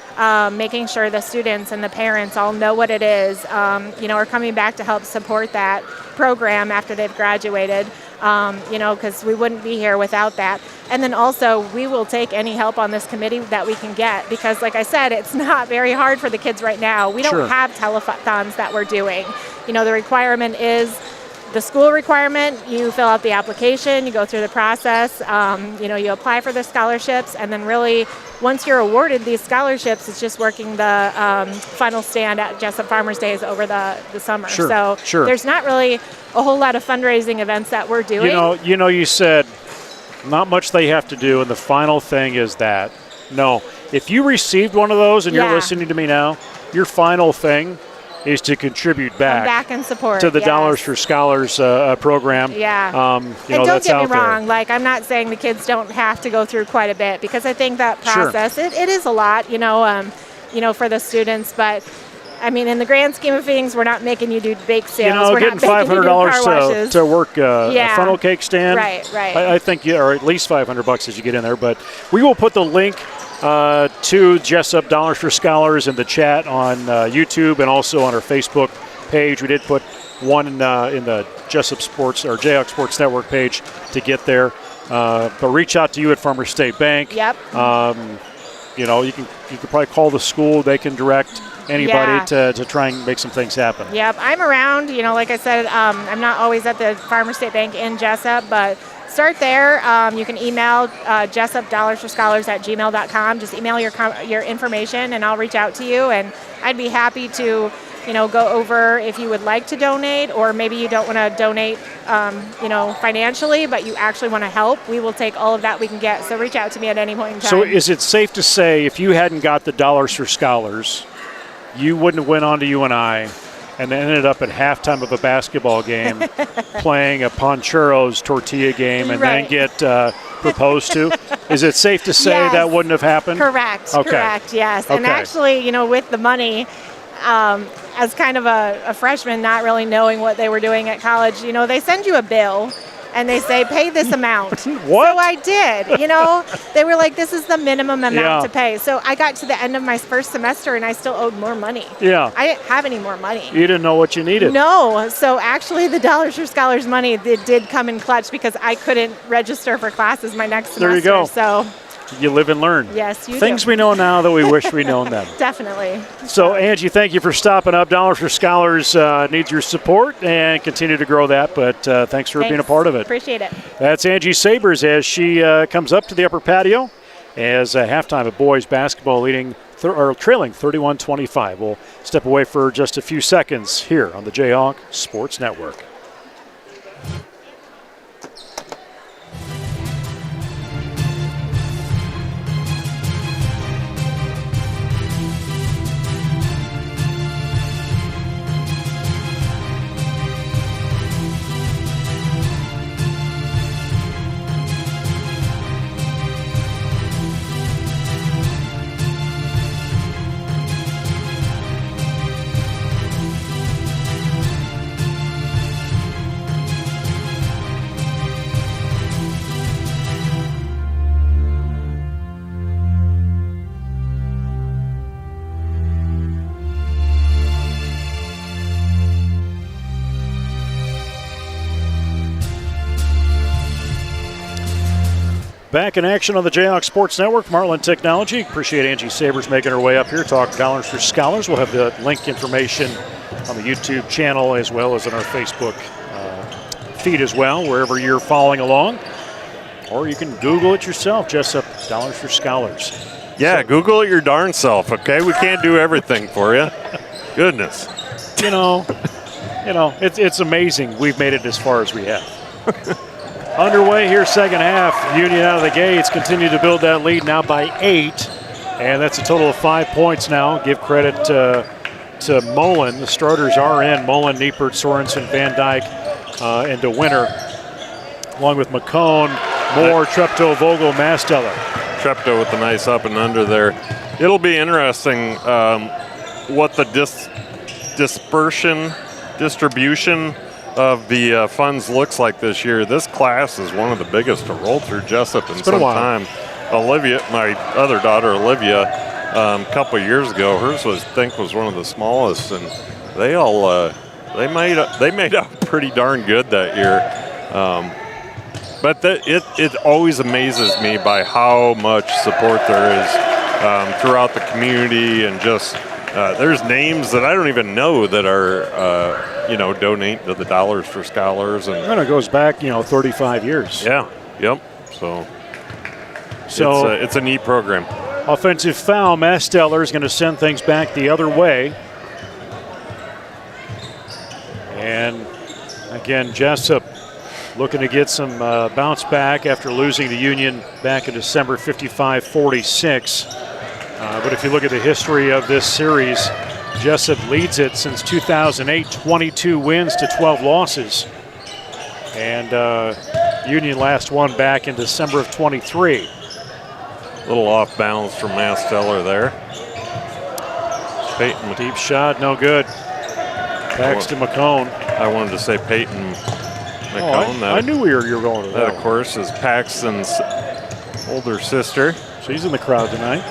making sure the students and the parents all know what it is, are coming back to help support that program after they've graduated, because we wouldn't be here without that. And then also we will take any help on this committee that we can get because, like I said, it's not very hard for the kids right now. We don't have telethons that we're doing. The requirement is the school requirement. You fill out the application, you go through the process, you apply for the scholarships, and then really once you're awarded these scholarships, it's just working the final stand at Jesup Farmers Days over the summer. So there's not really a whole lot of fundraising events that we're doing. You said not much they have to do, and the final thing is that. No, if you received one of those and you're listening to me now, your final thing is to contribute back and support to the Dollars for Scholars program. Yeah. And don't get me wrong, I'm not saying the kids don't have to go through quite a bit because I think that process, it is a lot, for the students, but I mean, in the grand scheme of things, we're not making you do bake sales. We're getting not $500 to work a funnel cake stand. Right. I think, or at least $500 as you get in there. But we will put the link to Jesup Dollars for Scholars in the chat on YouTube and also on our Facebook page. We did put one in the Jesup Sports or J-Hawks Sports Network page to get there. But reach out to you at Farmers State Bank. Yep. You can probably call the school. They can direct anybody to try and make some things happen. Yep, I'm around. Like I said, I'm not always at the Farmers State Bank in Jesup, but start there. You can email JessupDollarsForScholars@gmail.com. Just email your information, and I'll reach out to you. And I'd be happy to, go over if you would like to donate, or maybe you don't want to donate, financially, but you actually want to help. We will take all of that we can get. So reach out to me at any point in time. So is it safe to say if you hadn't got the Dollars for Scholars, you wouldn't have went on to UNI and then ended up at halftime of a basketball game playing a Ponchero's tortilla game and then get proposed to? Is it safe to say that wouldn't have happened? Correct. Yes. And actually, with the money, as kind of a freshman not really knowing what they were doing at college, they send you a bill and they say, pay this amount. What? So I did. They were like, this is the minimum amount to pay. So I got to the end of my first semester and I still owed more money. Yeah. I didn't have any more money. You didn't know what you needed. No. So actually the Dollars for Scholars money did come in clutch because I couldn't register for classes my next semester. There you go. So you live and learn. Yes, you Things do. we know now that we wish we'd known then. Definitely. So, Angie, thank you for stopping up. Dollars for Scholars needs your support and continue to grow that, but thanks for being a part of it. Appreciate it. That's Angie Sabers as she comes up to the upper patio as halftime of boys basketball trailing 31-25. We'll step away for just a few seconds here on the J-Hawk Sports Network. Back in action on the J-Hawks Sports Network, Marlin Technology. Appreciate Angie Sabers making her way up here. Talk Dollars for Scholars. We'll have the link information on the YouTube channel as well as on our Facebook feed as well, wherever you're following along. Or you can Google it yourself, Jesup Dollars for Scholars. Yeah, Google it your darn self, okay? We can't do everything for you. Goodness. You know, it's amazing we've made it as far as we have. Underway here, second half. Union out of the gates, continue to build that lead now by 8. And that's a total of 5 points now. Give credit to Mullen. The starters are in. Mullen, Niepert, Sorensen, Van Dyke, and DeWinter. Along with McCone, Moore, Treptow, Vogel, Masteller. Treptow with the nice up and under there. It'll be interesting what the distribution of the funds looks like this year. This class is one of the biggest to roll through Jesup in some time. Olivia, my other daughter Olivia, a couple years ago, hers was one of the smallest, and they all they made out pretty darn good that year. But it always amazes me by how much support there is throughout the community, and just there's names that I don't even know that are donate to the Dollars for Scholars, and it goes back 35 years. Yeah. Yep. So it's a neat program. Offensive foul. Masteller is going to send things back the other way. And again, Jesup looking to get some bounce back after losing to Union back in December, 55-46. But if you look at the history of this series, Jesup leads it since 2008, 22 wins to 12 losses. And Union last won back in December of 23. A little off balance from Masteller there. Peyton. Deep shot, no good. Backs to McCone. I wanted to say Peyton McCone. I knew you were going to that. That, of course, is Paxton's older sister. She's in the crowd tonight.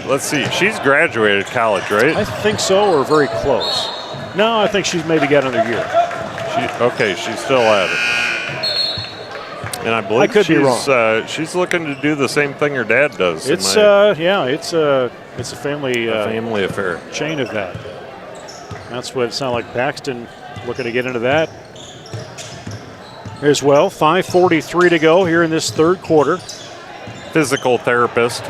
Let's see. She's graduated college, right? I think so, or very close. No, I think she's maybe got another year. She's still at it. And I believe she's looking to do the same thing her dad does. It's a family affair. Chain of that. That's what it sounded like. Paxton looking to get into that as well. 5:43 to go here in this third quarter. Physical therapist,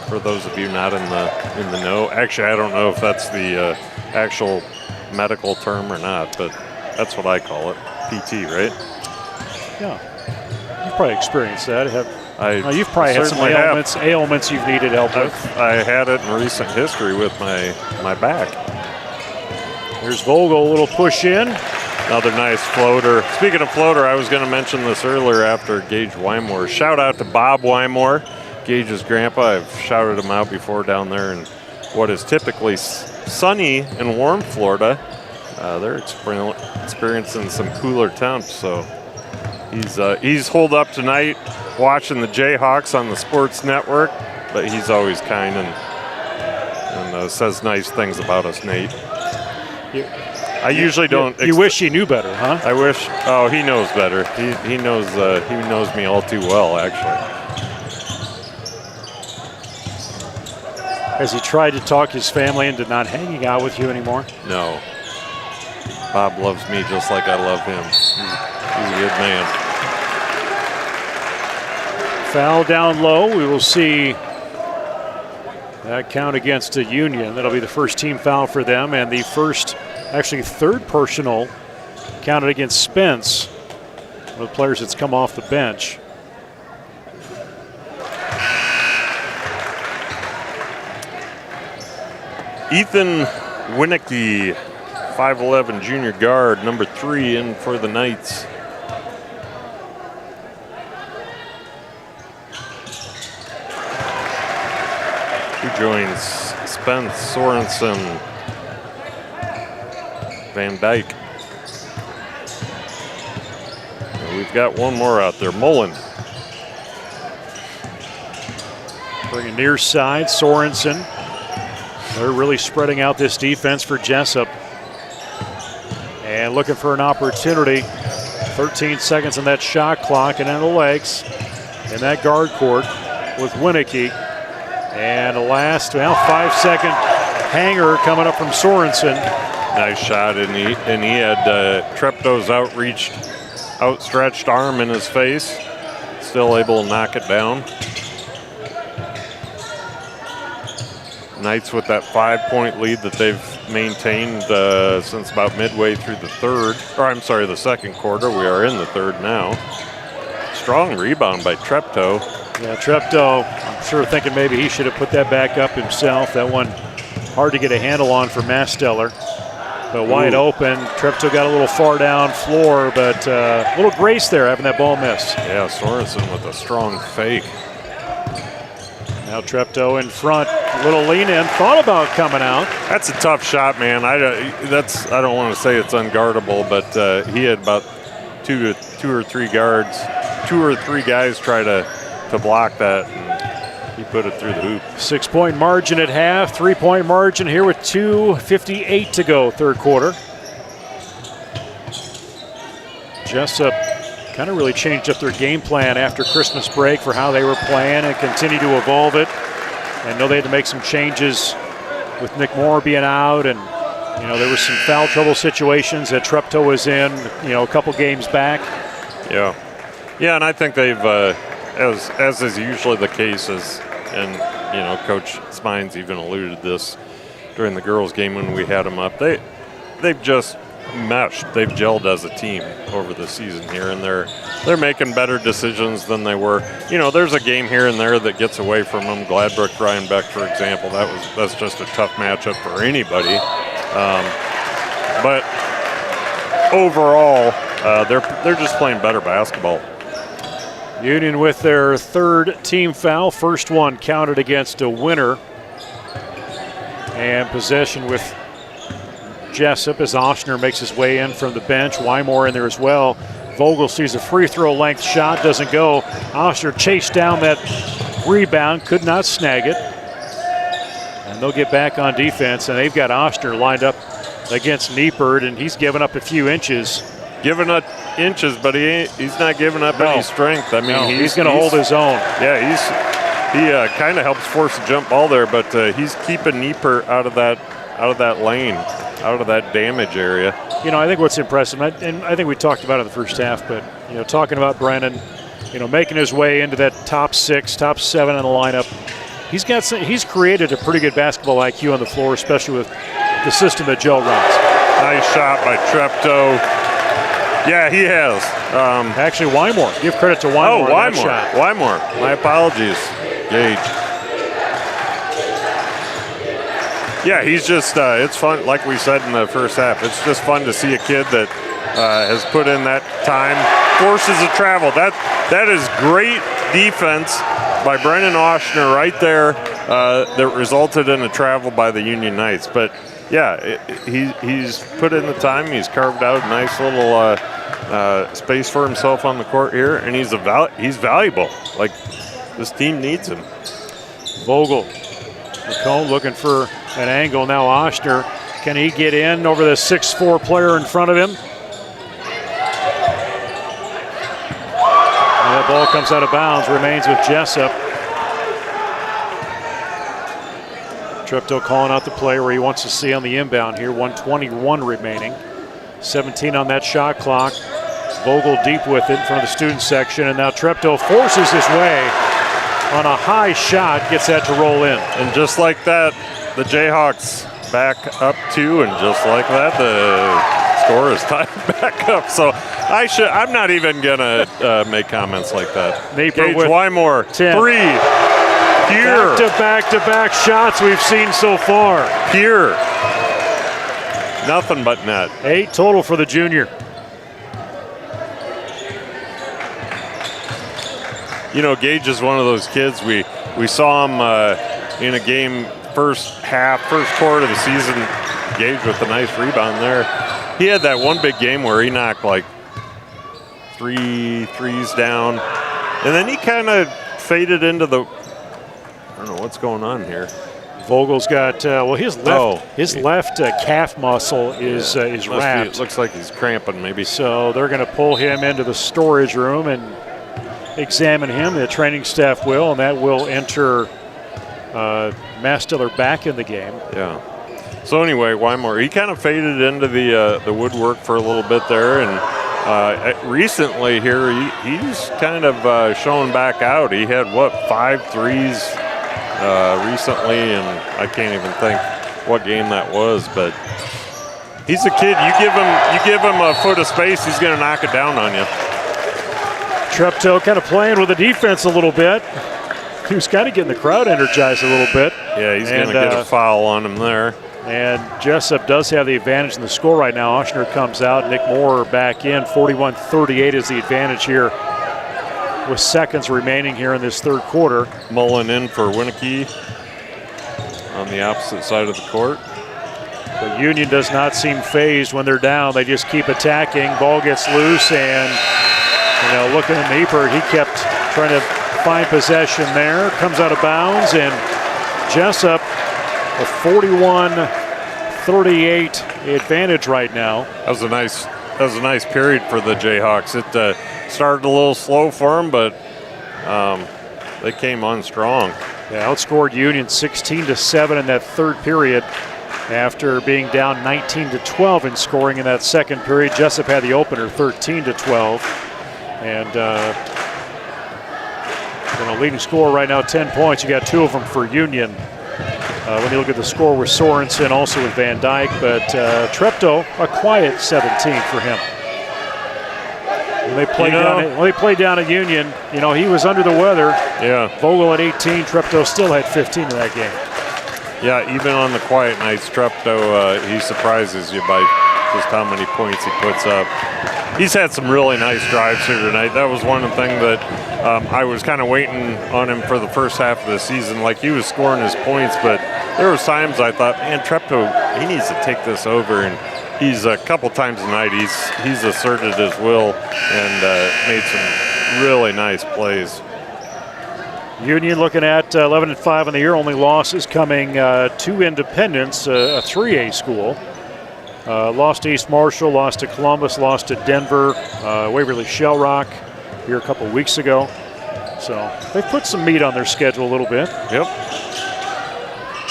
for those of you not in the know. Actually, I don't know if that's the actual medical term or not, but that's what I call it. PT, right? Yeah. You've probably experienced that. You've probably had some ailments you've needed help with. I had it in recent history with my back. There's Vogel, a little push in. Another nice floater. Speaking of floater, I was going to mention this earlier after Gage Wymore. Shout out to Bob Wymore, Gage's grandpa. I've shouted him out before down there in what is typically sunny and warm Florida. They're experiencing some cooler temps, so he's holed up tonight watching the J-Hawks on the Sports Network, but he's always kind and says nice things about us, Nate. I usually don't. You wish he knew better, huh? I wish. Oh, he knows better. He knows me all too well, actually. Has he tried to talk his family into not hanging out with you anymore? No. Bob loves me just like I love him. He's a good man. Foul down low. We will see that count against the Union. That'll be the first team foul for them, and the third personal counted against Spence, one of the players that's come off the bench. Ethan Winnicky, 5'11" junior guard, number 3 in for the Knights. He joins Spence, Sorensen, Van Dyke. And we've got one more out there, Mullen. Bringing near side, Sorensen. They're really spreading out this defense for Jesup. And looking for an opportunity. 13 seconds on that shot clock, and in the legs in that guard court with Winnicky. And a last 5-second hanger coming up from Sorensen. Nice shot, and he had Treptow's outstretched arm in his face. Still able to knock it down. Knights with that 5-point lead that they've maintained since about midway through the second quarter. We are in the third now. Strong rebound by Treptow. Yeah, Treptow, I'm sure thinking maybe he should have put that back up himself. That one hard to get a handle on for Masteller. But wide open. Treptow got a little far down floor, but a little grace there having that ball miss. Yeah, Sorensen with a strong fake. Now Treptow in front, a little lean in, thought about coming out. That's a tough shot, man. I don't want to say it's unguardable, but he had about two or three guys try to block that, and he put it through the hoop. 6-point margin at half, 3-point margin here with 2:58 to go, third quarter. Jesup kind of really changed up their game plan after Christmas break for how they were playing and continue to evolve it. I know they had to make some changes with Nick Moore being out, and there was some foul trouble situations that Treptow was in, a couple games back. Yeah, and I think they've, as is usually the case, and Coach Spines even alluded to this during the girls' game when we had them up. They've just meshed. They've gelled as a team over the season here, and they're making better decisions than they were. There's a game here and there that gets away from them. Gladbrook, Ryan Beck, for example, that's just a tough matchup for anybody. But overall, they're just playing better basketball. Union with their third team foul, first one counted against a winner, and possession with Jesup as Oshner makes his way in from the bench. Wymore in there as well. Vogel sees a free throw length shot, doesn't go. Oshner chased down that rebound, could not snag it. And they'll get back on defense, and they've got Oshner lined up against Niepert, and he's given up a few inches. Giving up inches, but he's not giving up any strength. I mean, he's going to hold his own. Yeah, he kind of helps force a jump ball there, but he's keeping Niepert out of that lane, out of that damage area. I think what's impressive, and I think we talked about it in the first half, but talking about Brennan, making his way into that top 6, top 7 in the lineup. He's created a pretty good basketball IQ on the floor, especially with the system that Joe runs. Nice shot by Treptow. Yeah, he has. Actually, Wymore. Give credit to Wymore. Oh, Wymore. My apologies, Gage. Yeah, he's just, it's fun, like we said in the first half, it's just fun to see a kid that has put in that time, forces a travel. That is great defense by Brennan Oshner right there that resulted in a travel by the Union Knights. But yeah, he's put in the time. He's carved out a nice little space for himself on the court here, and he's valuable. Like, this team needs him. Vogel, McComb looking for an angle. Now Oshner, can he get in over the 6'4" player in front of him? And that ball comes out of bounds, remains with Jesup. Treptow calling out the play where he wants to see on the inbound here. 1:21 remaining. 17 on that shot clock. Vogel deep with it in front of the student section, and now Treptow forces his way on a high shot, gets that to roll in. And just like that, the Jayhawks back up 2, and just like that, the score is tied back up. So I'm not even gonna make comments like that. Gage Wymore, 10. 3. Pure. Back-to-back shots we've seen so far. Pure. Nothing but net. 8 total for the junior. Gage is one of those kids. We saw him in a game first quarter of the season. Gage with a nice rebound there. He had that one big game where he knocked like 3 threes down, and then he kind of faded into the. I don't know what's going on here. Vogel's got his left calf muscle is wrapped. It looks like he's cramping maybe. So they're going to pull him into the storage room and examine him. The training staff will, and that will enter Masteller back in the game. Yeah. So anyway, Wymore, he kind of faded into the woodwork for a little bit there, and recently here he's kind of showing back out. He had 5 threes recently, and I can't even think what game that was, but he's a kid. You give him a foot of space, he's going to knock it down on you. Treptow kind of playing with the defense a little bit. He was kind of getting the crowd energized a little bit. Yeah, he's going to get a foul on him there. And Jesup does have the advantage in the score right now. Oshner comes out, Nick Moore back in. 41-38 is the advantage here with seconds remaining here in this third quarter. Mullen in for Winnicky on the opposite side of the court. The Union does not seem phased when they're down. They just keep attacking. Ball gets loose, and looking at Niepert, he kept trying to find possession there. Comes out of bounds, and Jesup a 41-38 advantage right now. That was a nice period for the Jayhawks. It started a little slow for them, but they came on strong. Yeah, outscored Union 16-7 in that third period after being down 19-12 in scoring in that second period. Jesup had the opener 13-12, and leading scorer right now 10 points. You got 2 of them for Union. When you look at the score with Sorensen, also with Van Dyke, but Treptow, a quiet 17 for him. When they played down at Union, he was under the weather. Yeah. Vogel at 18, Treptow still had 15 in that game. Yeah, even on the quiet nights, Treptow, he surprises you by just how many points he puts up. He's had some really nice drives here tonight. That was one of the things that I was kind of waiting on him for the first half of the season. Like, he was scoring his points, but there was times I thought, man, Treptow, he needs to take this over. And he's a couple times tonight, he's asserted his will and made some really nice plays. Union looking at 11-5 in the year. Only losses coming to Independence, a 3A school. Lost to East Marshall, lost to Columbus, lost to Denver, Waverly Shell Rock here a couple weeks ago. So they've put some meat on their schedule a little bit. Yep.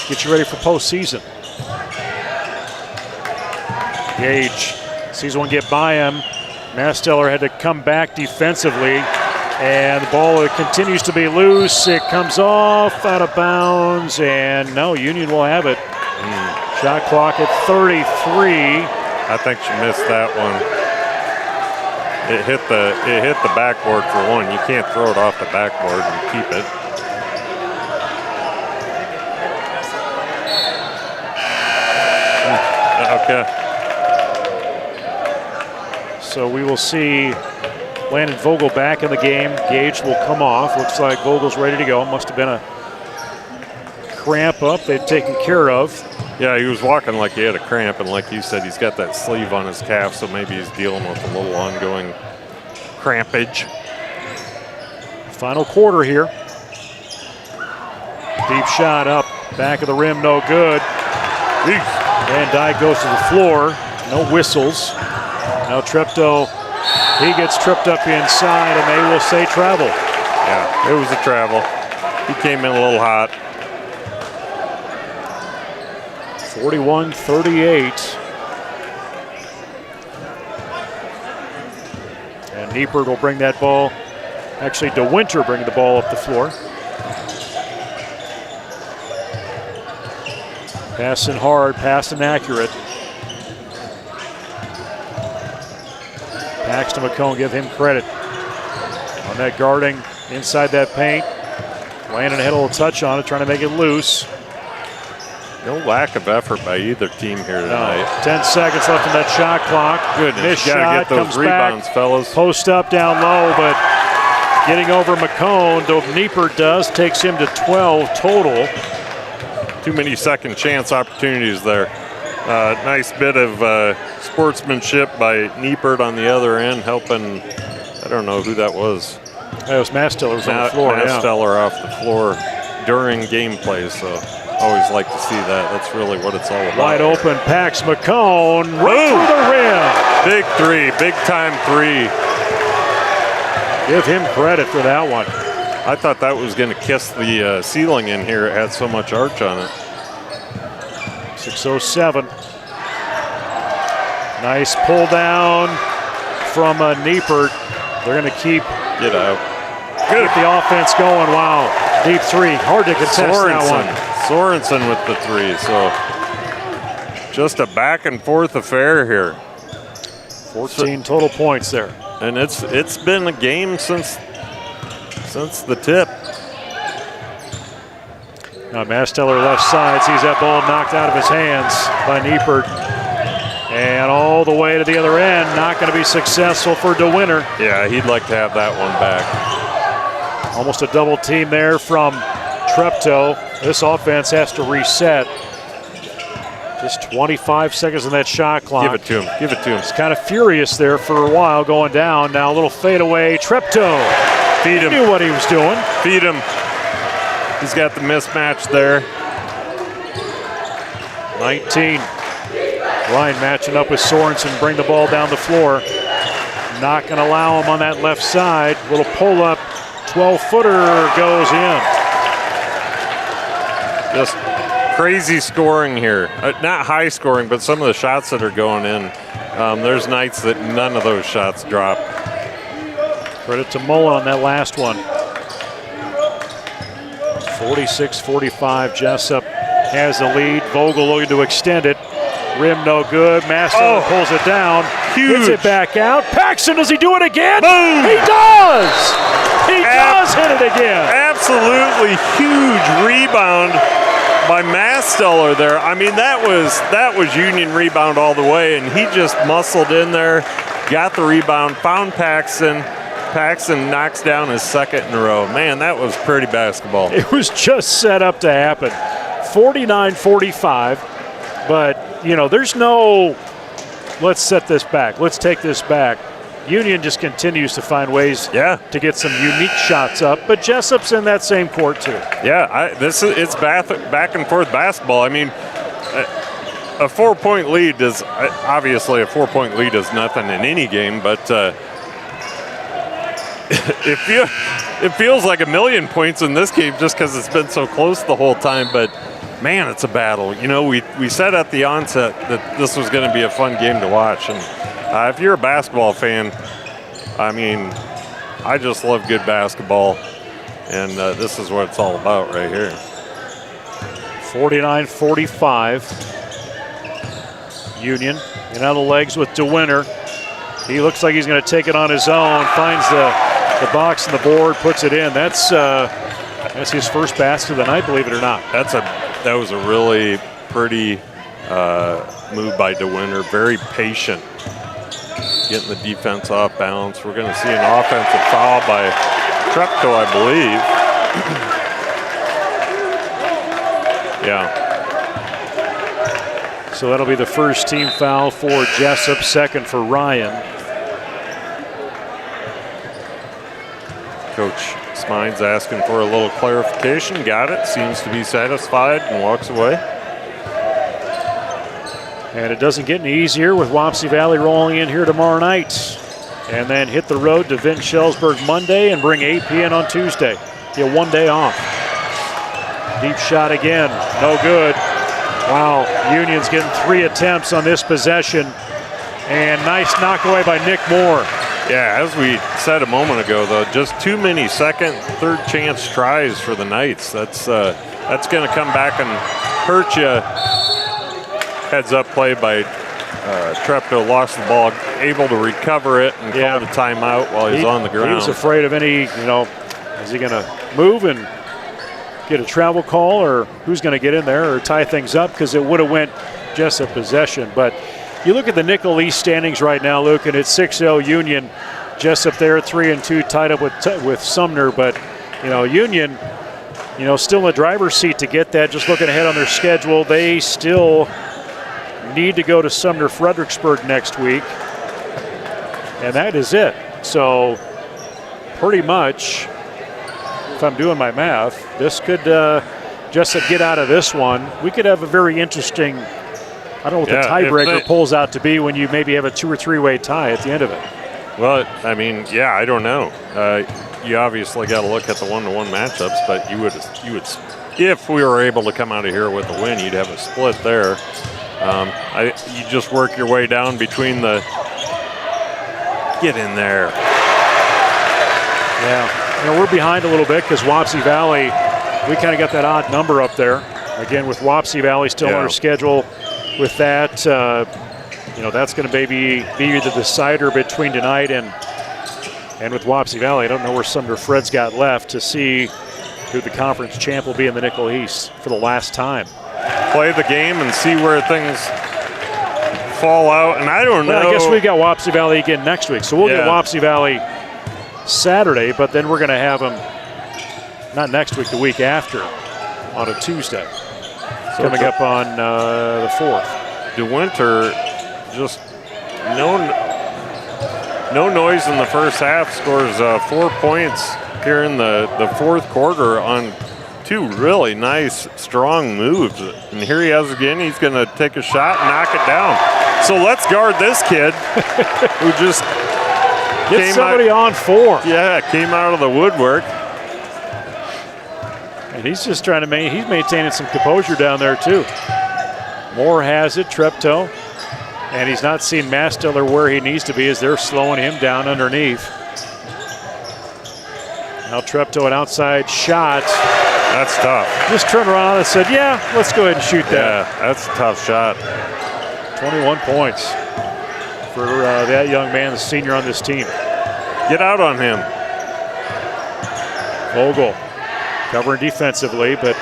Get you ready for postseason. Gage sees one get by him. Masteller had to come back defensively, and the ball continues to be loose. It comes off out of bounds, and no, Union will have it. Shot clock at 33. I think she missed that one. It hit the backboard for one. You can't throw it off the backboard and keep it. Okay. So we will see Landon Vogel back in the game. Gage will come off. Looks like Vogel's ready to go. Must have been a cramp up they've taken care of. Yeah, he was walking like he had a cramp, and like you said, he's got that sleeve on his calf, so maybe he's dealing with a little ongoing crampage. Final quarter here. Deep shot up, back of the rim, no good. Van Dyke goes to the floor, no whistles. Now Treptow, he gets tripped up inside, and they will say travel. Yeah, it was a travel. He came in a little hot. 41-38. And Niepert will bring that ball. Actually, DeWinter bringing the ball up the floor. Passing hard, passing accurate. Paxton McCone, give him credit. On that guarding inside that paint. Landon had a little touch on it, trying to make it loose. No lack of effort by either team here tonight. No. 10 seconds left on that shot clock. Goodness, missed you gotta shot, get those comes rebounds, back, fellas. Post up down low, but getting over McCone, Niepert does, takes him to 12 total. Too many second chance opportunities there. Nice bit of sportsmanship by Niepert on the other end, helping, I don't know who that was. That was Masteller on the floor. Masteller off the floor during game plays, so always like to see that. That's really what it's all about. Wide open, Pax McCone, right through the rim. Big three, big time three. Give him credit for that one. I thought that was going to kiss the ceiling in here. It had so much arch on it. 6:07. Nice pull down from Niepert. They're going to keep the offense going. Wow. Deep three, hard to contest that one. Sorensen with the three, so just a back and forth affair here. 14 total points there. And it's been a game since the tip. Now Masteller left side sees that ball knocked out of his hands by Niepert. And all the way to the other end, not going to be successful for DeWinter. Yeah, he'd like to have that one back. Almost a double team there from Treptow. This offense has to reset. Just 25 seconds on that shot clock. Give it to him. Give it to him. He's kind of furious there for a while going down. Now a little fadeaway. Treptow. Feed him. He knew what he was doing. Feed him. He's got the mismatch there. 19. Ryan matching up with Sorensen, bring the ball down the floor. Not going to allow him on that left side. Little pull-up, 12-footer goes in. Just crazy scoring here. Not high scoring, but some of the shots that are going in. There's nights that none of those shots drop. Credit to Mullen on that last one. 46-45, Jesup has the lead. Vogel looking to extend it. Rim no good. Master pulls it down. Huge. Hits it back out. Paxton, does he do it again? Boom. He does! He does hit it again. Absolutely huge rebound by Masteller there. I mean, that was Union rebound all the way, and he just muscled in there, got the rebound, found Paxton. Paxton knocks down his second in a row. Man, that was pretty basketball. It was just set up to happen. 49-45, but, you know, there's no, let's set this back, let's take this back. Union just continues to find ways to get some unique shots up, but Jesup's in that same court too. Yeah, it's back and forth basketball. I mean, a 4-point lead is obviously nothing in any game, but it feels like a million points in this game just because it's been so close the whole time. But man, it's a battle. You know, we said at the onset that this was going to be a fun game to watch, and if you're a basketball fan, I mean, I just love good basketball, and this is what it's all about right here. 49-45. Union in out of the legs with DeWinter. He looks like he's going to take it on his own. Finds the box and the board, puts it in. That's his first basket of the night, believe it or not. That was a really pretty move by DeWinter. Very patient, getting the defense off balance. We're going to see an offensive foul by Treptow, I believe. Yeah. So that'll be the first team foul for Jesup, second for Ryan. Coach Smines asking for a little clarification. Got it. Seems to be satisfied and walks away. And it doesn't get any easier with Wapsie Valley rolling in here tomorrow night. And then hit the road to Vince Schellsburg Monday and bring AP in on Tuesday. Get 1 day off. Deep shot again. No good. Wow, Union's getting 3 attempts on this possession. And nice knockaway by Nick Moore. Yeah, as we said a moment ago, though, just too many second, third chance tries for the Knights. That's going to come back and hurt you. Heads up play by Treptow, lost the ball, able to recover it and call the timeout while he's on the ground. He was afraid of any, is he going to move and get a travel call, or who's going to get in there or tie things up, because it would have went just a possession. But you look at the Nickel East standings right now, Luke, and it's 6-0 Union. Jesup there at 3-2, tied up with Sumner. But Union, still in the driver's seat to get that. Just looking ahead on their schedule, they still need to go to Sumner Fredericksburg next week, and that is it. So pretty much, if I'm doing my math, this could just to get out of this one. We could have a very interesting, I don't know what the tiebreaker pulls out to be when you maybe have a 2 or 3-way tie at the end of it. Well, I mean, I don't know. You obviously got to look at the 1-to-1 matchups, but you would, if we were able to come out of here with a win, you'd have a split there. You just work your way down between the. Get in there. Yeah, we're behind a little bit because Wapsie Valley we kind of got that odd number up there. Again, with Wapsie Valley still on our schedule with that, that's going to maybe be the decider between tonight and with Wapsie Valley. I don't know where Sumner Fred's got left to see who the conference champ will be in the Nickel East for the last time. Play the game and see where things fall out, and I don't know. I guess we got Wapsie Valley again next week, so we'll get Wapsie Valley Saturday, but then we're going to have them not next week, the week after on a Tuesday. So coming up on the 4th. DeWinter just no noise in the first half, scores 4 points here in the fourth quarter on 2 really nice, strong moves. And here he has again. He's going to take a shot and knock it down. So let's guard this kid who just Get somebody on form. Yeah, came out of the woodwork. And he's just trying to he's maintaining some composure down there too. Moore has it, Treptow. And he's not seeing Mastiller where he needs to be as they're slowing him down underneath. Now Treptow, an outside shot. That's tough. Just turned around and said, yeah, let's go ahead and shoot that. Yeah, that's a tough shot. 21 points for that young man, the senior on this team. Get out on him. Vogel covering defensively, but,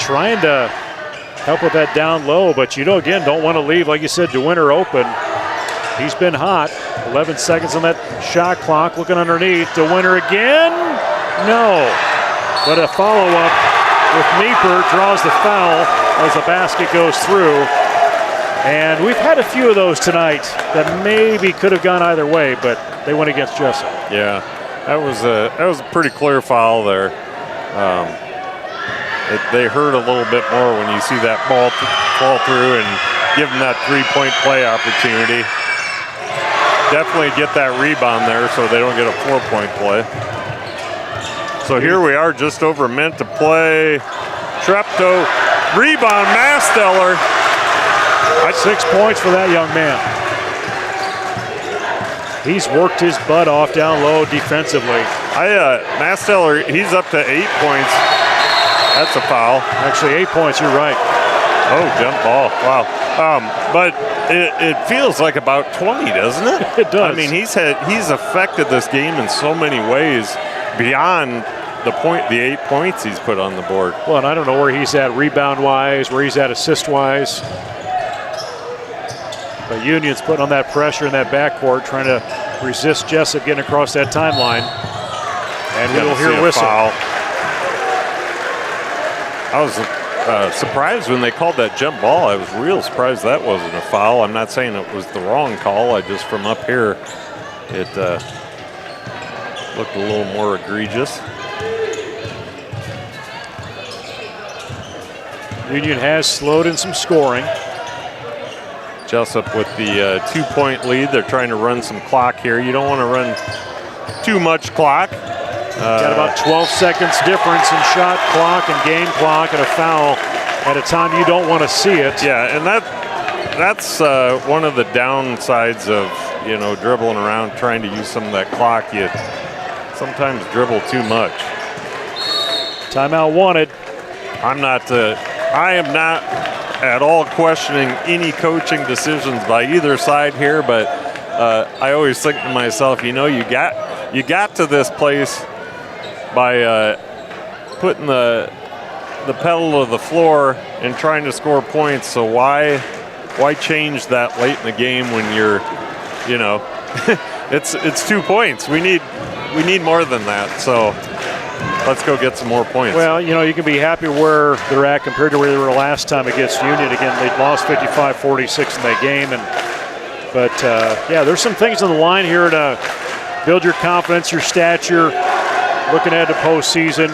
trying to help with that down low. But, again, don't want to leave, like you said, DeWinter open. He's been hot. 11 seconds on that shot clock. Looking underneath. DeWinter again. No. But a follow-up with Meeper draws the foul as the basket goes through. And we've had a few of those tonight that maybe could have gone either way, but they went against Jesup. Yeah, that was a pretty clear foul there. They hurt a little bit more when you see that ball fall through and give them that three-point play opportunity. Definitely get that rebound there so they don't get a 4-point play. So here we are, just over a minute to play. Treptow, rebound, Mastiller. 6 points for that young man. He's worked his butt off down low defensively. Mastiller, he's up to 8 points. That's a foul. Actually, 8 points, you're right. Oh, jump ball, wow. But it feels like about 20, doesn't it? It does. I mean, he's affected this game in so many ways beyond the 8 points he's put on the board. Well, and I don't know where he's at rebound-wise, where he's at assist-wise. But Union's putting on that pressure in that backcourt, trying to resist Jesup getting across that timeline. And we will hear a whistle. Foul. I was surprised when they called that jump ball. I was real surprised that wasn't a foul. I'm not saying it was the wrong call. I just, from up here, it looked a little more egregious. Union has slowed in some scoring. Jesup with the 2-point lead. They're trying to run some clock here. You don't want to run too much clock. Got about 12 seconds difference in shot clock and game clock, and a foul at a time you don't want to see it. Yeah, and that's one of the downsides of dribbling around, trying to use some of that clock. You sometimes dribble too much. Timeout wanted. I am not at all questioning any coaching decisions by either side here, but I always think to myself, you got to this place by putting the pedal to the floor and trying to score points. So why change that late in the game when you're, it's 2 points. We need more than that. So let's go get some more points. Well, you can be happy where they're at compared to where they were last time against Union. Again, they lost 55-46 in that game. But there's some things on the line here to build your confidence, your stature, looking ahead to postseason.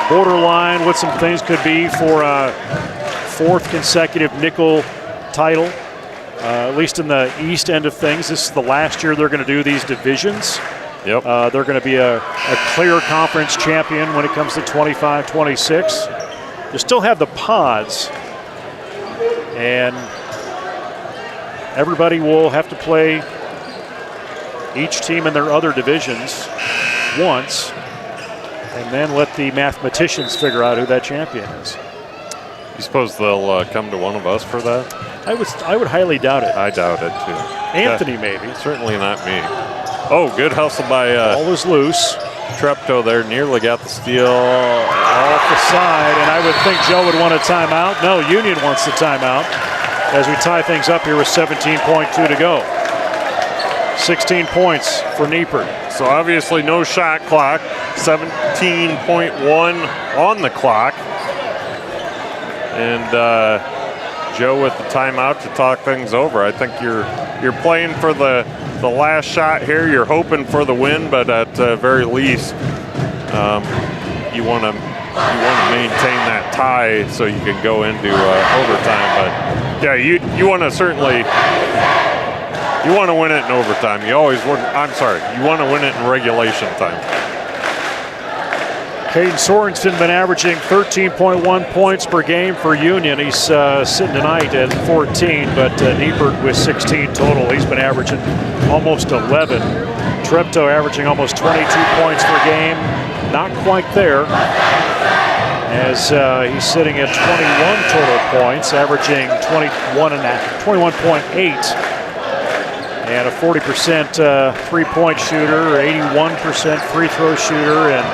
Borderline what some things could be for a 4th consecutive nickel title, at least in the East end of things. This is the last year they're going to do these divisions. Yep. They're going to be a clear conference champion when it comes to 25-26. They still have the pods, and everybody will have to play each team in their other divisions once. and then let the mathematicians figure out who that champion is. You suppose they'll come to one of us for that? I would highly doubt it. I doubt it too. Anthony maybe. Certainly not me. Oh, good hustle by Ball is loose. Treptow there. Nearly got the steal. Off the side, and I would think Joe would want a timeout. No, Union wants the timeout as we tie things up here with 17.2 to go. 16 points for Niepert. So obviously no shot clock. 17.1 on the clock. And Joe with the timeout to talk things over. I think you're playing for the last shot here. You're hoping for the win, but at very least, you want to maintain that tie so you can go into overtime. But yeah, you want to certainly win it in overtime. You always want. I'm sorry, you want to win it in regulation time. Caden Sorensen been averaging 13.1 points per game for Union. He's sitting tonight at 14, but Niepert with 16 total. He's been averaging almost 11. Treptow averaging almost 22 points per game. Not quite there, as he's sitting at 21 total points, averaging 21.8. And a 40% three-point shooter, 81% free throw shooter, and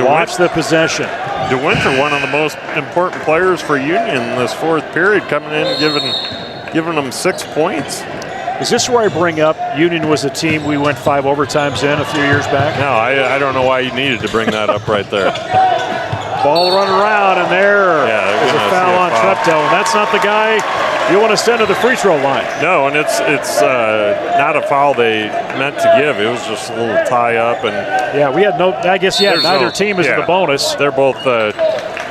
watch the possession. DeWinter, one of the most important players for Union this fourth period, coming in and giving them 6 points. Is this where I bring up Union was a team we went 5 overtimes in a few years back? No, I don't know why you needed to bring that up right there. Ball run around, and there is a foul on Treptow, and that's not the guy you want to send to the free throw line. No, and it's not a foul they meant to give. It was just a little tie up, and we had no. I guess neither team is in the bonus. They're both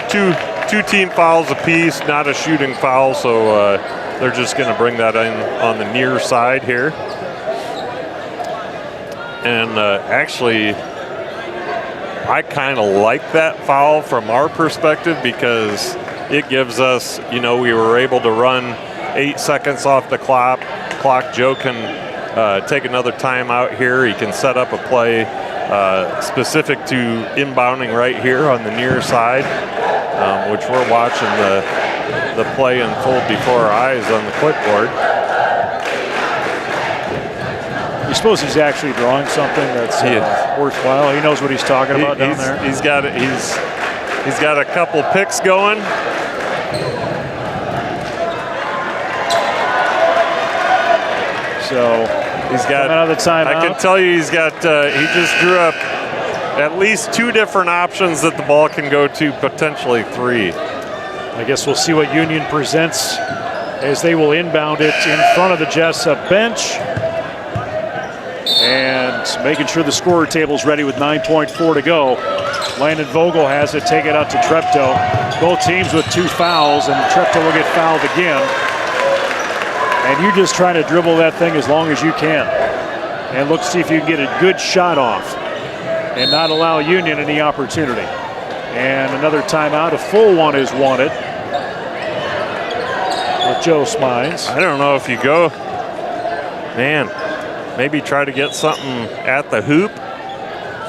two team fouls apiece, not a shooting foul, so they're just going to bring that in on the near side here. And actually, I kind of like that foul from our perspective because it gives us, we were able to run 8 seconds off the clock. Joe can take another timeout here. He can set up a play specific to inbounding right here on the near side, which we're watching the play unfold before our eyes on the clipboard. You suppose he's actually drawing something that's worthwhile? He knows what he's talking about down there. He's got a couple picks going. So he's got another timeout. I can tell you he's got. He just drew up at least 2 different options that the ball can go to, potentially 3. I guess we'll see what Union presents as they will inbound it in front of the Jesup bench. And making sure the scorer table's ready with 9.4 to go. Landon Vogel has it, take it out to Treptow. Both teams with 2 fouls, and Treptow will get fouled again. And you're just trying to dribble that thing as long as you can. And look to see if you can get a good shot off and not allow Union any opportunity. And another timeout, a full one is wanted with Joe Smines. I don't know if you go, maybe try to get something at the hoop.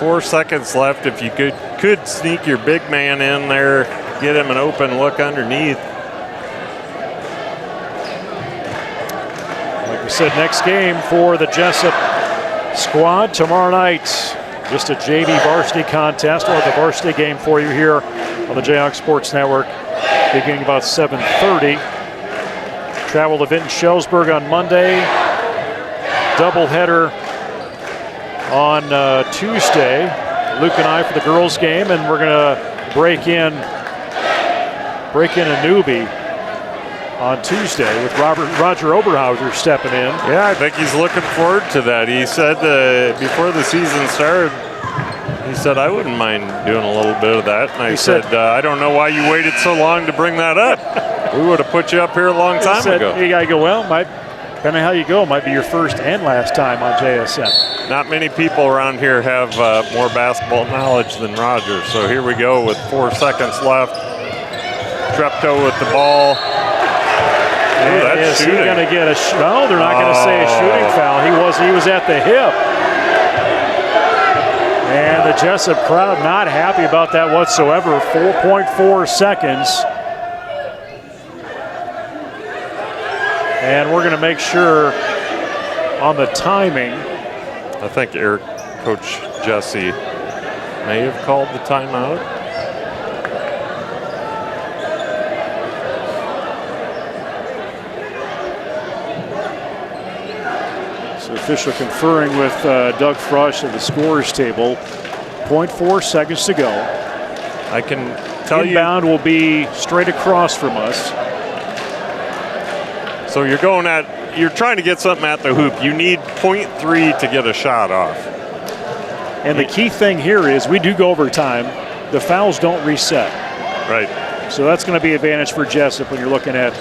4 seconds left. If you could sneak your big man in there, get him an open look underneath. Like we said, next game for the Jesup squad tomorrow night. Just a JV varsity contest. We'll have the varsity game for you here on the J-Hawks Sports Network beginning about 7:30. Travel to Vinton Shellsburg on Monday. Doubleheader on Tuesday. Luke and I for the girls game, and we're going to break in a newbie on Tuesday with Roger Oberhauser stepping in. Yeah, I think he's looking forward to that. He said before the season started, he said, I wouldn't mind doing a little bit of that. And I said, I don't know why you waited so long to bring that up. We would have put you up here a long time ago. You got to go, depending on how you go, might be your first and last time on JSN. Not many people around here have more basketball knowledge than Roger. So here we go with 4 seconds left. Treptow with the ball. Is he going to get a no, they're not going to say a shooting foul. He was at the hip. And the the Jesup crowd not happy about that whatsoever. 4.4 seconds. And we're going to make sure on the timing. I think Coach Jesse may have called the timeout. So official conferring with Doug Frush at the scorers table. 0.4 seconds to go. I can tell you. Inbound will be straight across from us. So you're trying to get something at the hoop. You need 0.3 to get a shot off. And the key thing here is we do go overtime. The fouls don't reset. Right. So that's going to be an advantage for Jesup when you're looking at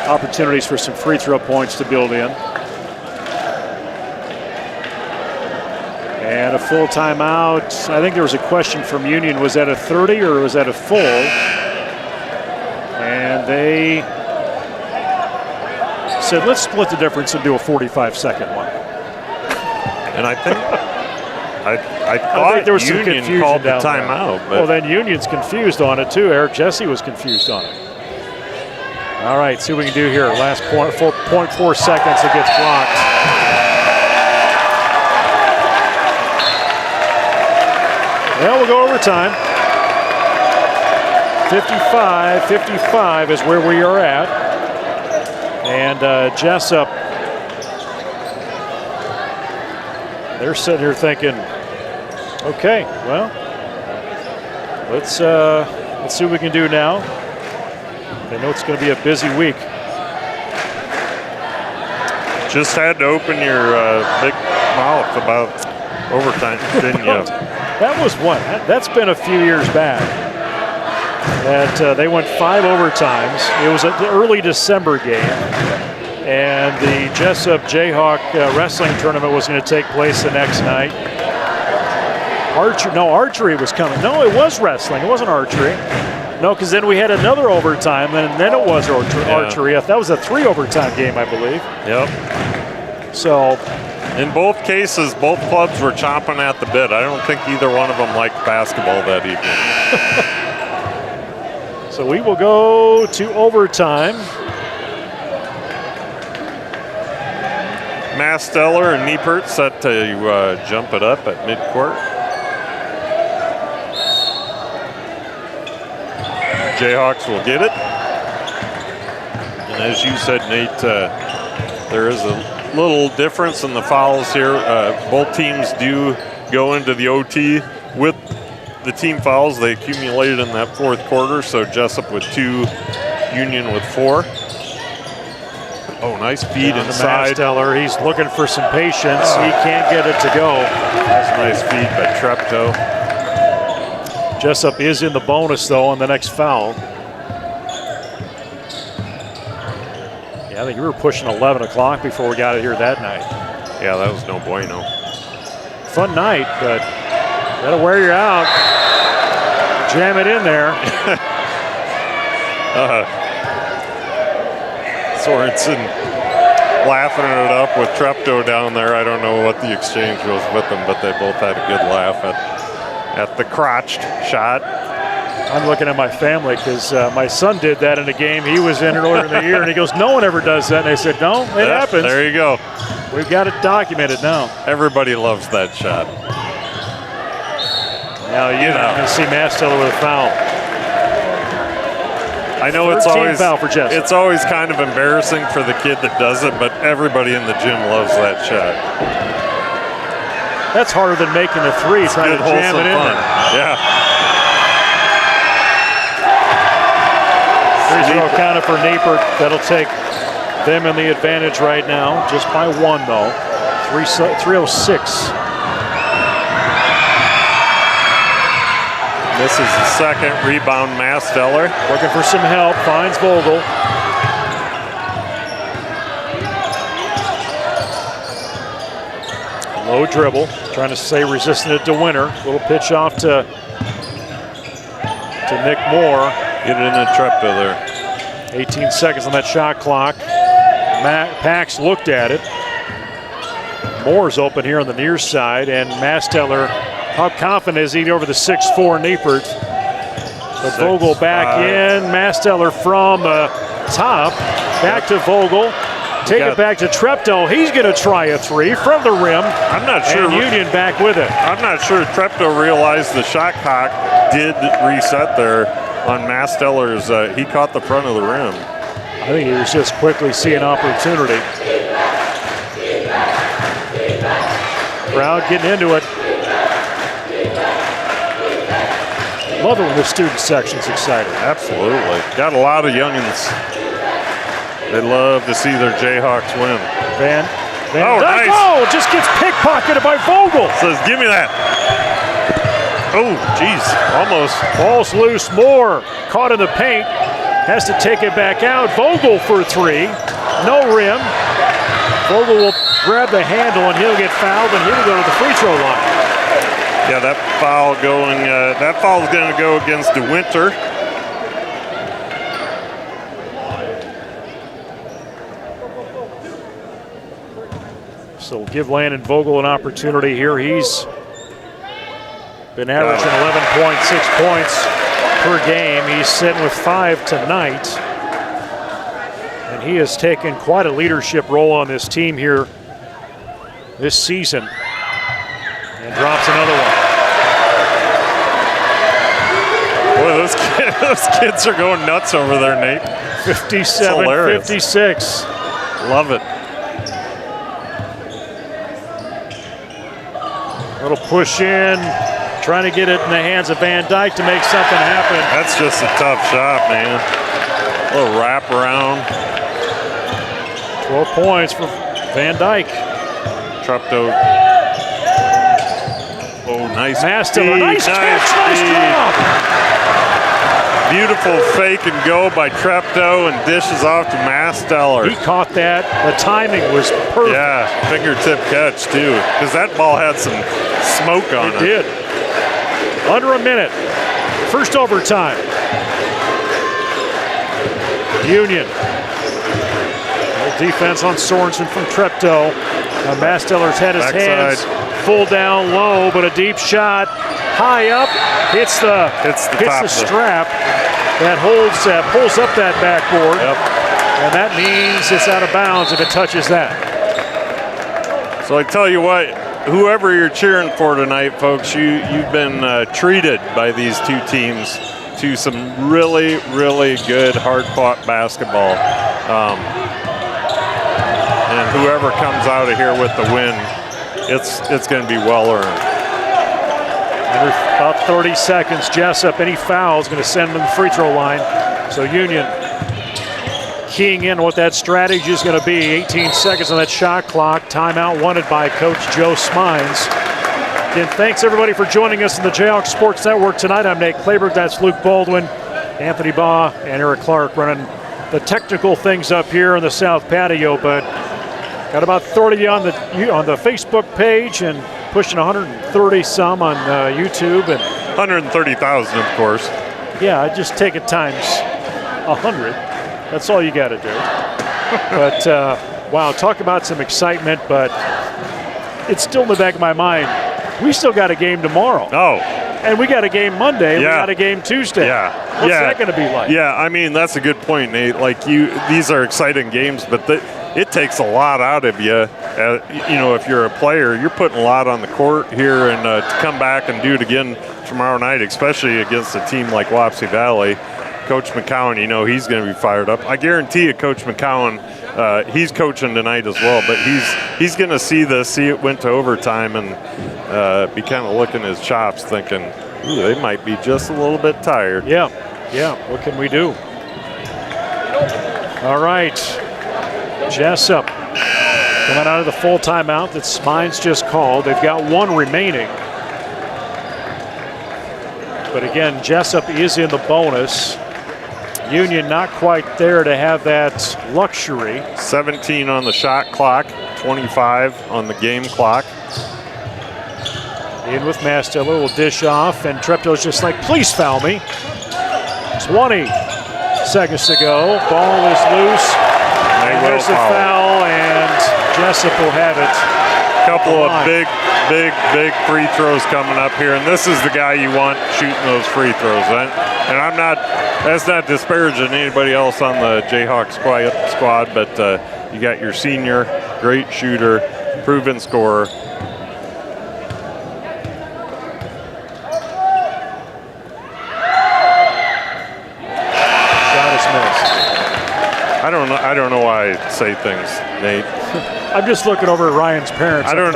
opportunities for some free throw points to build in. And a full timeout. I think there was a question from Union. Was that a 30 or was that a full? And they said, let's split the difference and do a 45-second one. And I think I thought there was some Union confusion called the down there. timeout. Well, then Union's confused on it too. Eric Jesse was confused on it. All right, see what we can do here. Last 4.4 seconds, it gets blocked. Well, we'll go overtime. 55-55 is where we are at. And Jesup, they're sitting here thinking, okay, well, let's see what we can do now. They know it's going to be a busy week. Just had to open your big mouth about overtime, didn't you? That was one. That's been a few years back. That they went 5 overtimes. It was an early December game, and the Jesup J-Hawk wrestling tournament was going to take place the next night. Archery was coming. No, it was wrestling. It wasn't archery. No, because then we had another overtime, and then it was archery. That was a 3 overtime game, I believe. Yep. So, in both cases, both clubs were chomping at the bit. I don't think either one of them liked basketball that evening. So we will go to overtime. Masteller and Niepert set to jump it up at midcourt. Jayhawks will get it. And as you said, Nate, there is a little difference in the fouls here. Both teams do go into the OT with the team fouls. They accumulated in that fourth quarter, so Jesup with 2, Union with 4. Oh, nice feed inside. Masteller, he's looking for some patience. He can't get it to go. That's a nice feed by Treptow. Jesup is in the bonus, though, on the next foul. Yeah, I think you were pushing 11 o'clock before we got it here that night. Yeah, that was no bueno. Fun night, but that'll wear you out. Jam it in there. Sorensen laughing it up with Treptow down there. I don't know what the exchange was with them, but they both had a good laugh at the crotched shot. I'm looking at my family because my son did that in a game. He was in earlier in the year, and he goes, no one ever does that. And I said, no, it happens. There you go. We've got it documented now. Everybody loves that shot. Now you're going to see Masteller with a foul. I know it's foul for Jesup. It's always kind of embarrassing for the kid that does it, but everybody in the gym loves that shot. That's harder than making a 3, trying to jam it in. Yeah. Free throw counted for Niepert. That'll take them in the advantage right now, just by 1 though. 3:06. This is the second rebound, Masteller. Looking for some help, finds Vogel. Low dribble, trying to stay resistant it to Winter. Little pitch off to Nick Moore. Get it into Treptow there. 18 seconds on that shot clock. Pax looked at it. Moore's open here on the near side, and Masteller How confident is he over the 6'4" Niepert? But Vogel back in. Masteller from top. Back to Vogel. Take it back to Treptow. He's going to try a three from the rim. I'm not sure. And Union back with it. I'm not sure Treptow realized the shot clock did reset there on Masteller's. He caught the front of the rim. I think he was just quickly seeing opportunity. Crowd getting into it. Love it when the student section's excited. Absolutely. Got a lot of youngins. They love to see their Jayhawks win. Van nice. Oh, just gets pickpocketed by Vogel. Says, give me that. Oh, geez, almost. Ball's loose. Moore caught in the paint. Has to take it back out. Vogel for three. No rim. Vogel will grab the handle and he'll get fouled and he'll go to the free throw line. Yeah, that foul is going to go against DeWinter. So give Landon Vogel an opportunity here. He's been averaging 11.6 points per game. He's sitting with 5 tonight. And he has taken quite a leadership role on this team here this season. And drops another one. Boy, those kids are going nuts over there, Nate. 57-56. Love it. Little push in, trying to get it in the hands of Van Dyke to make something happen. That's just a tough shot, man. A little wrap around. 12 points for Van Dyke. Treptow. Oh, nice. Masteller, nice catch, nice drop. Beautiful fake and go by Treptow and dishes off to Masteller. He caught that. The timing was perfect. Yeah, fingertip catch too, because that ball had some smoke on it. It did. Under a minute. First overtime. Union. Little defense on Sorensen from Treptow. Masteller's had his hands full down low, but a deep shot high up hits the strap that pulls up that backboard. Yep. And that means it's out of bounds if it touches that. So I tell you what, whoever you're cheering for tonight, folks, you've been treated by these two teams to some really, really good, hard-fought basketball. And whoever comes out of here with the win, it's going to be well-earned. Under about 30 seconds, Jesup, any foul is going to send them to the free throw line. So Union keying in what that strategy is going to be. 18 seconds on that shot clock. Timeout wanted by Coach Joe Smines. Again, thanks everybody for joining us in the Jayhawks Sports Network tonight. I'm Nate Kleberg, that's Luke Baldwin, Anthony Baugh, and Eric Clark running the technical things up here in the south patio, but got about 30 on the Facebook page and pushing 130 some on YouTube. And 130,000, of course. Yeah, just take it times 100. That's all you got to do. But, wow, talk about some excitement, but it's still in the back of my mind. We still got a game tomorrow. Oh. And we got a game Monday. And we got a game Tuesday. Yeah. What's that going to be like? Yeah, I mean, that's a good point, Nate. Like, these are exciting games, but it takes a lot out of you. If you're a player, you're putting a lot on the court here, and to come back and do it again tomorrow night, especially against a team like Wapsie Valley. Coach McCowan, he's going to be fired up. I guarantee you, Coach McCowan, he's coaching tonight as well, but he's going to see it went to overtime, and be kind of licking his chops thinking, ooh, they might be just a little bit tired. Yeah, what can we do? All right, Jesup coming out of the full timeout that Smines just called. They've got one remaining. But again, Jesup is in the bonus. Union not quite there to have that luxury. 17 on the shot clock, 25 on the game clock. In with Masteller, will dish off, and Treptow's just like, please foul me. 20 seconds to go. Ball is loose. And there's the foul, and Jesup will have it. Couple of big free throws coming up here, and this is the guy you want shooting those free throws. And that's not disparaging anybody else on the J-Hawks squad, but you got your senior, great shooter, proven scorer. Shot is missed. I don't know why I say things, Nate. I'm just looking over at Ryan's parents. I don't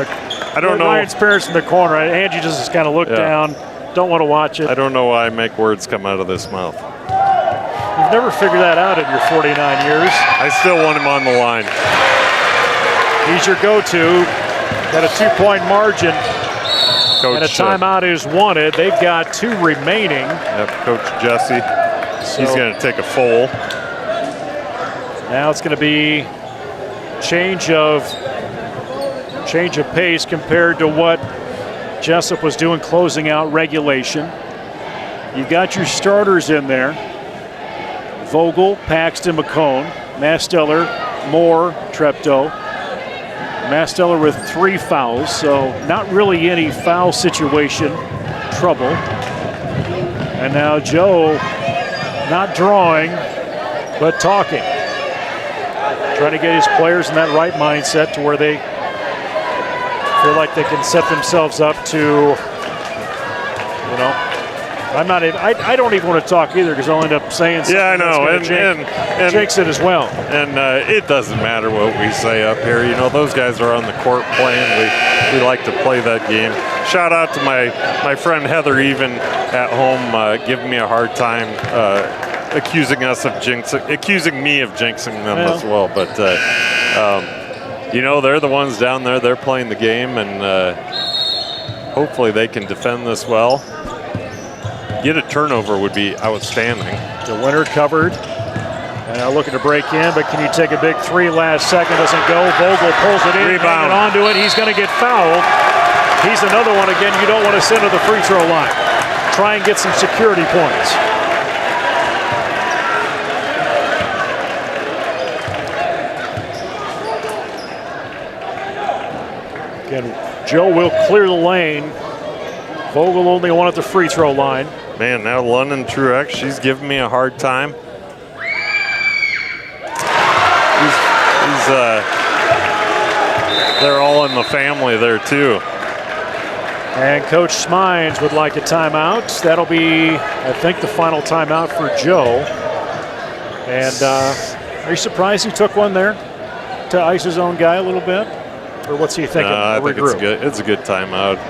know. Ryan's parents in the corner. Angie just kind of looked down. Don't want to watch it. I don't know why I make words come out of this mouth. You've never figured that out in your 49 years. I still want him on the line. He's your go-to. Got a 2-point margin. Coach, and a timeout is wanted. They've got 2 remaining. Yep, Coach Jesse. He's going to take a full. Now it's going to be change of pace compared to what Jesup was doing closing out regulation. You got your starters in there. Vogel, Paxton, McCone, Masteller, Moore, Treptow. Masteller with 3 fouls, so not really any foul situation trouble. And now Joe not drawing, but talking. Trying to get his players in that right mindset to where they feel like they can set themselves up to, I don't even want to talk either because I'll end up saying something. Yeah, I know, and jinx it as well. And it doesn't matter what we say up here. Those guys are on the court playing. We like to play that game. Shout out to my friend Heather, even at home, giving me a hard time, accusing me of jinxing them as well. But they're the ones down there. They're playing the game, and hopefully they can defend this well. Get a turnover would be outstanding. The winner covered. And now looking to break in, but can you take a big 3 last second? Doesn't go. Vogel pulls it in, hanging onto it. He's going to get fouled. He's another one again you don't want to send to the free throw line. Try and get some security points. Again, Joe will clear the lane. Vogel only one at the free throw line. Man, now London Truex, she's giving me a hard time. They're all in the family there too. And Coach Smines would like a timeout. That'll be, I think, the final timeout for Joe. And are you surprised he took one there to ice his own guy a little bit? Or what's he thinking? I think it's a good timeout.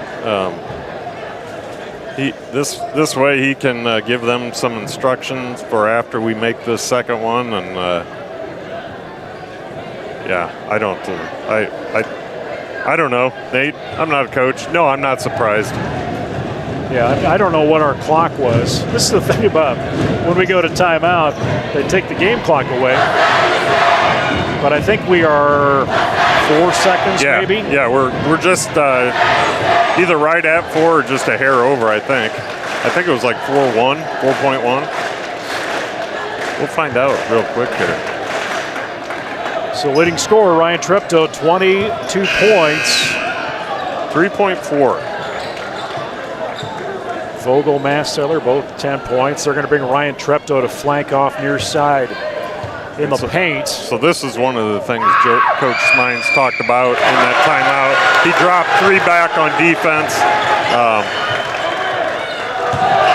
This way he can give them some instructions for after we make this second one, and I don't know, Nate. I'm not a coach. No, I'm not surprised. Yeah, I don't know what our clock was. This is the thing about when we go to timeout, they take the game clock away. But I think we are 4 seconds, maybe. Yeah, we're just either right at 4 or just a hair over. I think it was like 4.1. We'll find out real quick here. So leading scorer Ryan Treptow, 22 points. 3.4. Vogel, Masteller, both 10 points. They're going to bring Ryan Treptow to flank off near side in the paint. So this is one of the things Coach Smines talked about in that timeout. He dropped 3 back on defense.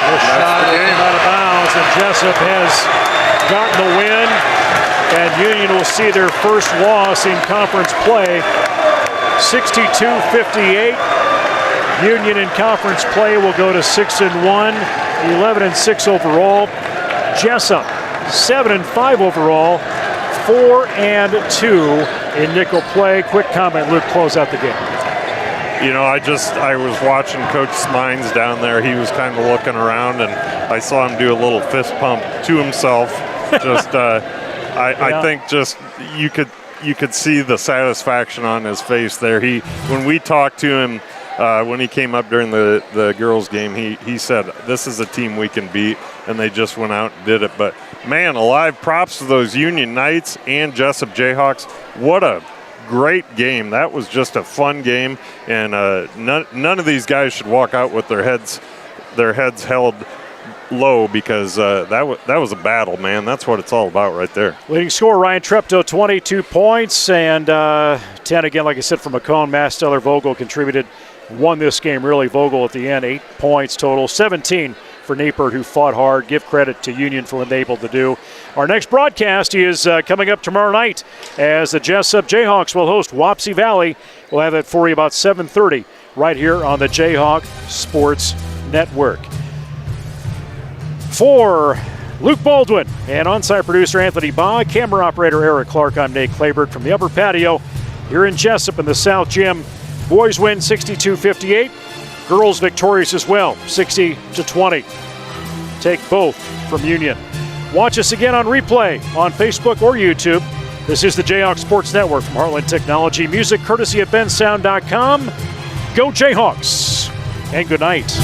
This shot out of bounds, and Jesup has gotten the win. And Union will see their first loss in conference play, 62-58. Union in conference play will go to 6-1, 11-6 overall. Jesup 7-5 overall, 4-2 in nickel play. Quick comment, Luke, close out the game. I was watching Coach Smines down there. He was kind of looking around, and I saw him do a little fist pump to himself. Just, I think just you could see the satisfaction on his face there. When we talked to him, when he came up during the girls' game, he said, this is a team we can beat, and they just went out and did it. But, man alive, props to those Union Knights and Jesup J-Hawks. What a great game. That was just a fun game, and none of these guys should walk out with their heads held low, because that was a battle, man. That's what it's all about right there. Leading scorer Ryan Treptow, 22 points, and 10 again, like I said, from McCone. Masteller Vogel contributed, won this game really. Vogel at the end, 8 points total, 17 for Niepert, who fought hard. Give credit to Union for what they're able to do. Our next broadcast is coming up tomorrow night, as the Jesup J-Hawks will host Wapsie Valley. We'll have that for you about 7:30 right here on the J-Hawk Sports Network. For Luke Baldwin and on-site producer Anthony Baugh, camera operator Eric Clark, I'm Nate Claybert from the upper patio here in Jesup in the South Gym. Boys win 62-58. Girls victorious as well, 60-20. Take both from Union. Watch us again on replay on Facebook or YouTube. This is the J-Hawk Sports Network from Heartland Technology. Music courtesy of bensound.com. Go J-Hawks, and good night.